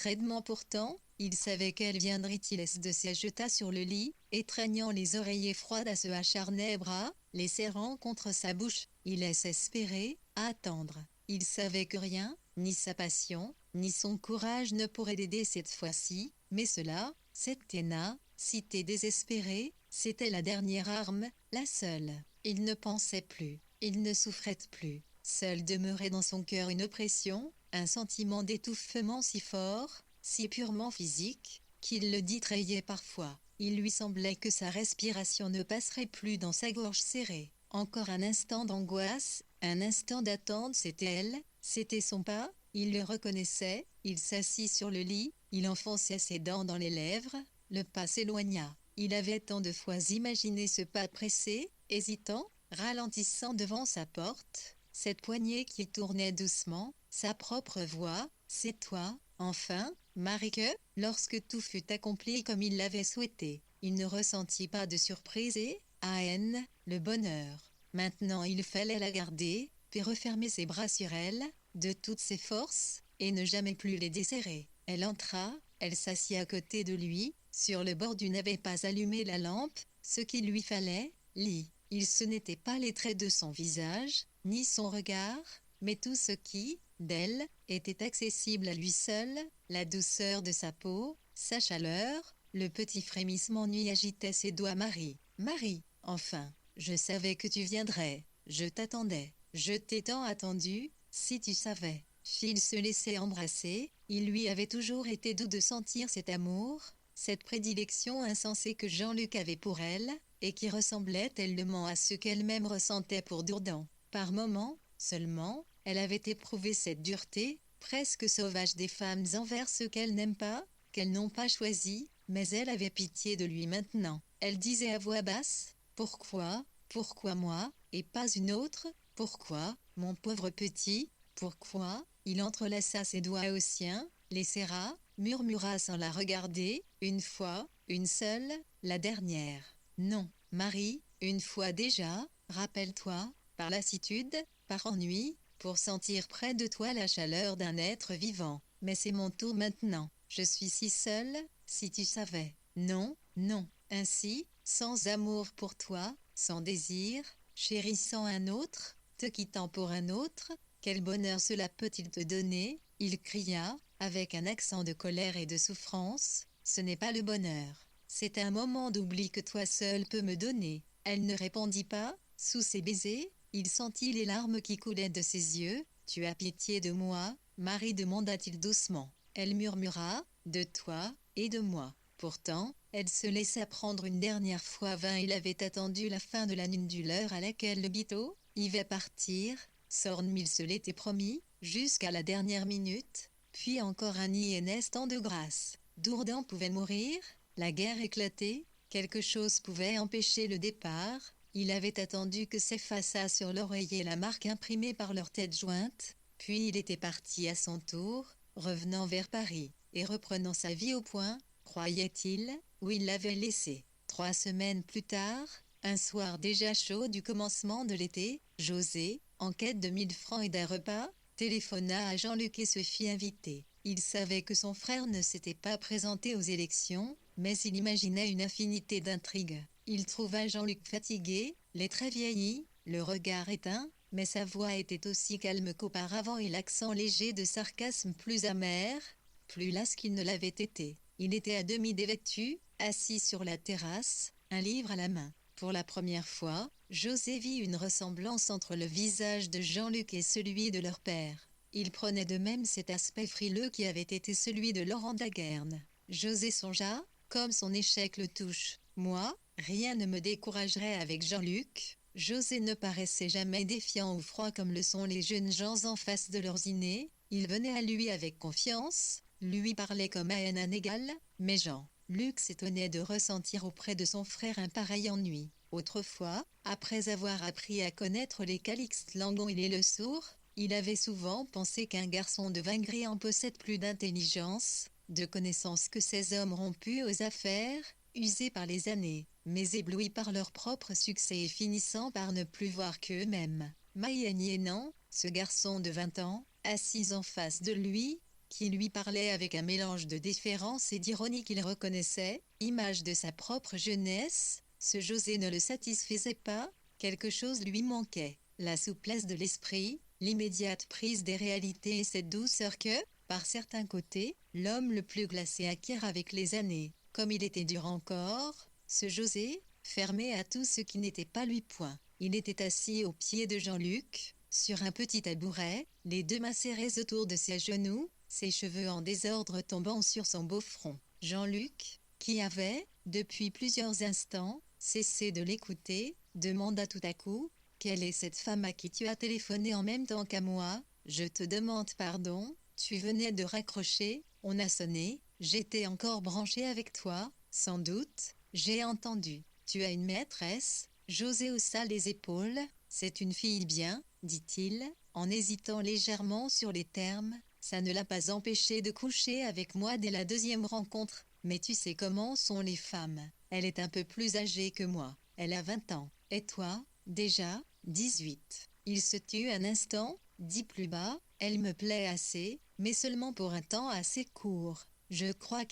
raidement pourtant, il savait qu'elle viendrait il de se jeta sur le lit, étreignant les oreillers froides à ce acharné bras, les serrant contre sa bouche, il laisse espérer, attendre. Il savait que rien, ni sa passion, ni son courage ne pourraient l'aider cette fois-ci, mais cela, cette Téna, cité désespérée, c'était la dernière arme, la seule. Il ne pensait plus, il ne souffrait plus. Seul demeurait dans son cœur une oppression, un sentiment d'étouffement si fort, si purement physique, qu'il le distrayait parfois. Il lui semblait que sa respiration ne passerait plus dans sa gorge serrée. Encore un instant d'angoisse, un instant d'attente, c'était elle, c'était son pas, il le reconnaissait, il s'assit sur le lit, il enfonçait ses dents dans les lèvres, le pas s'éloigna. Il avait tant de fois imaginé ce pas pressé, hésitant, ralentissant devant sa porte, cette poignée qui tournait doucement, sa propre voix, c'est toi, enfin, Marie que, lorsque tout fut accompli comme il l'avait souhaité, il ne ressentit pas de surprise et, à haine, le bonheur. Maintenant il fallait la garder, puis refermer ses bras sur elle, de toutes ses forces, et ne jamais plus les desserrer. Elle entra, elle s'assit à côté de lui, sur le bord du n'avait pas allumé la lampe, ce qu'il lui fallait, lit. Ce n'était pas les traits de son visage, ni son regard, mais tout ce qui, d'elle, était accessible à lui seul, la douceur de sa peau, sa chaleur, le petit frémissement lui agitait ses doigts. Marie, Marie, enfin, je savais que tu viendrais, je t'attendais, je t'ai tant attendu, si tu savais. Phil se laissait embrasser, il lui avait toujours été doux de sentir cet amour, cette prédilection insensée que Jean-Luc avait pour elle, et qui ressemblait tellement à ce qu'elle-même ressentait pour Dourdan. Par moments, seulement, elle avait éprouvé cette dureté, presque sauvage des femmes envers ceux qu'elles n'aiment pas, qu'elles n'ont pas choisi, mais elle avait pitié de lui maintenant. Elle disait à voix basse, « Pourquoi, pourquoi moi, et pas une autre, pourquoi, mon pauvre petit, pourquoi ?» Il entrelaça ses doigts aux siens, les serra, murmura sans la regarder, « Une fois, une seule, la dernière. » Non, Marie, une fois déjà, rappelle-toi, par lassitude, par ennui, pour sentir près de toi la chaleur d'un être vivant. Mais c'est mon tour maintenant, je suis si seule, si tu savais. Non, non, ainsi, sans amour pour toi, sans désir, chérissant un autre, te quittant pour un autre, quel bonheur cela peut-il te donner? Il cria, avec un accent de colère et de souffrance, ce n'est pas le bonheur. C'est un moment d'oubli que toi seul peux me donner. Elle ne répondit pas, sous ses baisers, il sentit les larmes qui coulaient de ses yeux. Tu as pitié de moi, Marie demanda-t-il doucement. Elle murmura, de toi, et de moi. Pourtant, elle se laissa prendre une dernière fois. Il avait attendu la fin de la nuit du l'heure à laquelle le bateau va partir. Sorneville se l'était promis, jusqu'à la dernière minute, puis encore un instant de grâce. Dourdan pouvait mourir, la guerre éclatait, quelque chose pouvait empêcher le départ. Il avait attendu que s'effaçât sur l'oreiller la marque imprimée par leurs têtes jointes, puis il était parti à son tour, revenant vers Paris, et reprenant sa vie au point, croyait-il, où il l'avait laissée. 3 semaines plus tard, un soir déjà chaud du commencement de l'été, José, en quête de 1000 francs et d'un repas, téléphona à Jean-Luc et se fit inviter. Il savait que son frère ne s'était pas présenté aux élections, mais il imaginait une infinité d'intrigues. Il trouva Jean-Luc fatigué, les traits vieillis, le regard éteint, mais sa voix était aussi calme qu'auparavant et l'accent léger de sarcasme plus amer, plus las qu'il ne l'avait été. Il était à demi dévêtu, assis sur la terrasse, un livre à la main. Pour la première fois, José vit une ressemblance entre le visage de Jean-Luc et celui de leur père. Il prenait de même cet aspect frileux qui avait été celui de Laurent Daguerne. José songea, comme son échec le touche. Moi, rien ne me découragerait avec Jean-Luc. José ne paraissait jamais défiant ou froid comme le sont les jeunes gens en face de leurs idées. Il venait à lui avec confiance, lui parlait comme à un égal, mais Jean-Luc s'étonnait de ressentir auprès de son frère un pareil ennui. Autrefois, après avoir appris à connaître les Calixte Langon et les Le Sourd, il avait souvent pensé qu'un garçon de 20 gris en possède plus d'intelligence, de connaissances que ces hommes rompus aux affaires, usés par les années, mais éblouis par leur propre succès et finissant par ne plus voir qu'eux-mêmes. Maïenienant, ce garçon de 20 ans, assis en face de lui, qui lui parlait avec un mélange de déférence et d'ironie qu'il reconnaissait, image de sa propre jeunesse, ce José ne le satisfaisait pas, quelque chose lui manquait, la souplesse de l'esprit, l'immédiate prise des réalités et cette douceur que, par certains côtés, l'homme le plus glacé acquiert avec les années. Comme il était dur encore, ce José, fermé à tout ce qui n'était pas lui point. Il était assis au pied de Jean-Luc, sur un petit tabouret, les 2 mains serrées autour de ses genoux, ses cheveux en désordre tombant sur son beau front. Jean-Luc, qui avait, depuis plusieurs instants, cessé de l'écouter, demanda tout à coup, « Quelle est cette femme à qui tu as téléphoné en même temps qu'à moi ? Je te demande pardon, tu venais de raccrocher, on a sonné, j'étais encore branché avec toi, sans doute, j'ai entendu. Tu as une maîtresse ?» José haussa les épaules, « C'est une fille bien, dit-il, en hésitant légèrement sur les termes. Ça ne l'a pas empêché de coucher avec moi dès la 2e rencontre. Mais tu sais comment sont les femmes. Elle est un peu plus âgée que moi. Elle a 20 ans. Et toi, déjà, 18. Il se tut un instant, dit plus bas, elle me plaît assez, mais seulement pour un temps assez court. Je crois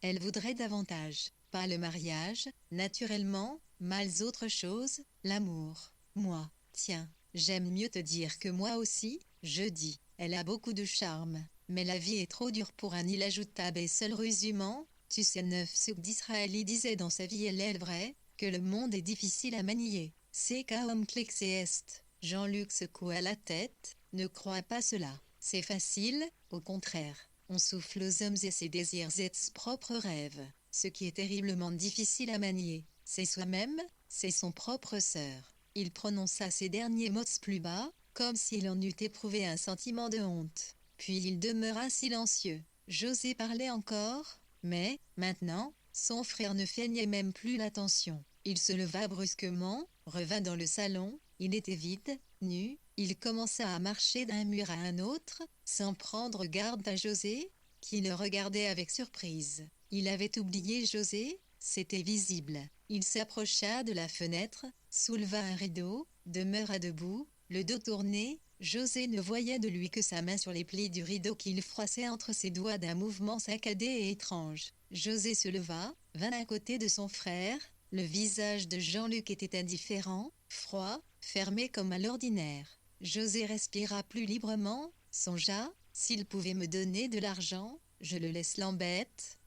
elle voudrait davantage. Pas le mariage, naturellement, mais autre chose, l'amour. Moi, tiens, j'aime mieux te dire que moi aussi, je dis, elle a beaucoup de charme, mais la vie est trop dure pour un. Il ajouta seul résumant, tu sais 9 Souk d'Israël disait dans sa vie elle est vrai, que le monde est difficile à manier. C'est comme clix et est. Jean-Luc secoua la tête, ne crois pas cela. C'est facile, au contraire. On souffle aux hommes et ses désirs et ses propres rêves. Ce qui est terriblement difficile à manier, c'est soi-même, c'est son propre sœur. Il prononça ces derniers mots plus bas, comme s'il en eût éprouvé un sentiment de honte. Puis il demeura silencieux. José parlait encore, mais, maintenant, son frère ne feignait même plus l'attention. Il se leva brusquement, revint dans le salon, il était vide, nu, il commença à marcher d'un mur à un autre, sans prendre garde à José, qui le regardait avec surprise. Il avait oublié José, c'était visible. Il s'approcha de la fenêtre, souleva un rideau, demeura debout, le dos tourné. José ne voyait de lui que sa main sur les plis du rideau qu'il froissait entre ses doigts d'un mouvement saccadé et étrange. José se leva, vint à côté de son frère. Le visage de Jean-Luc était indifférent, froid, fermé comme à l'ordinaire. José respira plus librement, songea, s'il pouvait me donner de l'argent, je le laisse l'embête.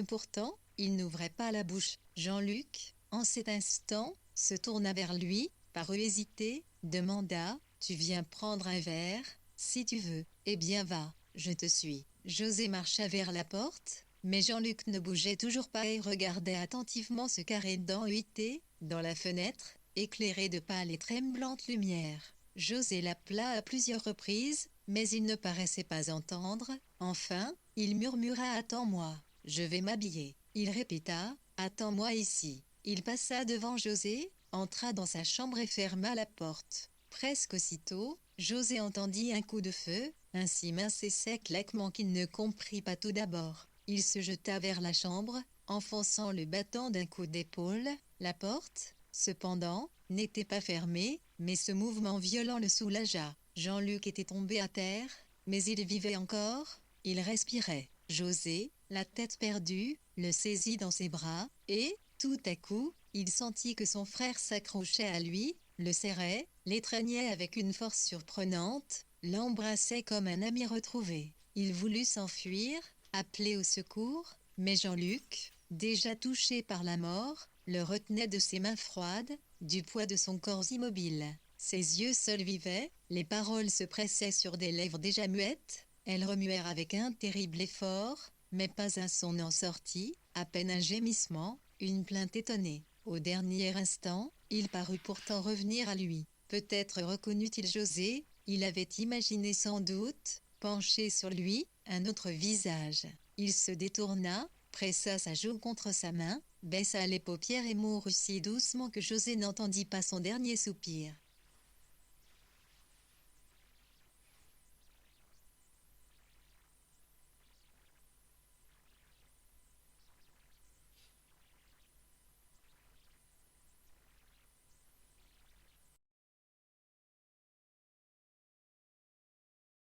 Pourtant, il n'ouvrait pas la bouche. Jean-Luc, en cet instant, se tourna vers lui, parut hésiter, demanda, tu viens prendre un verre, si tu veux, eh bien va, je te suis. José marcha vers la porte, mais Jean-Luc ne bougeait toujours pas et regardait attentivement ce carré dents huité, dans la fenêtre, éclairé de pâles et tremblantes lumières. José l'appela à plusieurs reprises, mais il ne paraissait pas entendre. Enfin, il murmura « Attends-moi, je vais m'habiller ». Il répéta « Attends-moi ici ». Il passa devant José, entra dans sa chambre et ferma la porte. Presque aussitôt, José entendit un coup de feu, un si mince et sec claquement qu'il ne comprit pas tout d'abord. Il se jeta vers la chambre, enfonçant le battant d'un coup d'épaule. La porte, cependant, n'était pas fermée, mais ce mouvement violent le soulagea. Jean-Luc était tombé à terre, mais il vivait encore, il respirait. José, la tête perdue, le saisit dans ses bras, et, tout à coup, il sentit que son frère s'accrochait à lui, le serrait, l'étreignait avec une force surprenante, l'embrassait comme un ami retrouvé. Il voulut s'enfuir, appeler au secours, mais Jean-Luc, déjà touché par la mort, le retenait de ses mains froides, du poids de son corps immobile. Ses yeux seuls vivaient, les paroles se pressaient sur des lèvres déjà muettes, elles remuèrent avec un terrible effort, mais pas un son n'en sortit, à peine un gémissement, une plainte étonnée. Au dernier instant, il parut pourtant revenir à lui. Peut-être reconnut-il José, il avait imaginé sans doute, penché sur lui, un autre visage. Il se détourna, pressa sa joue contre sa main, baissa les paupières et mourut si doucement que José n'entendit pas son dernier soupir.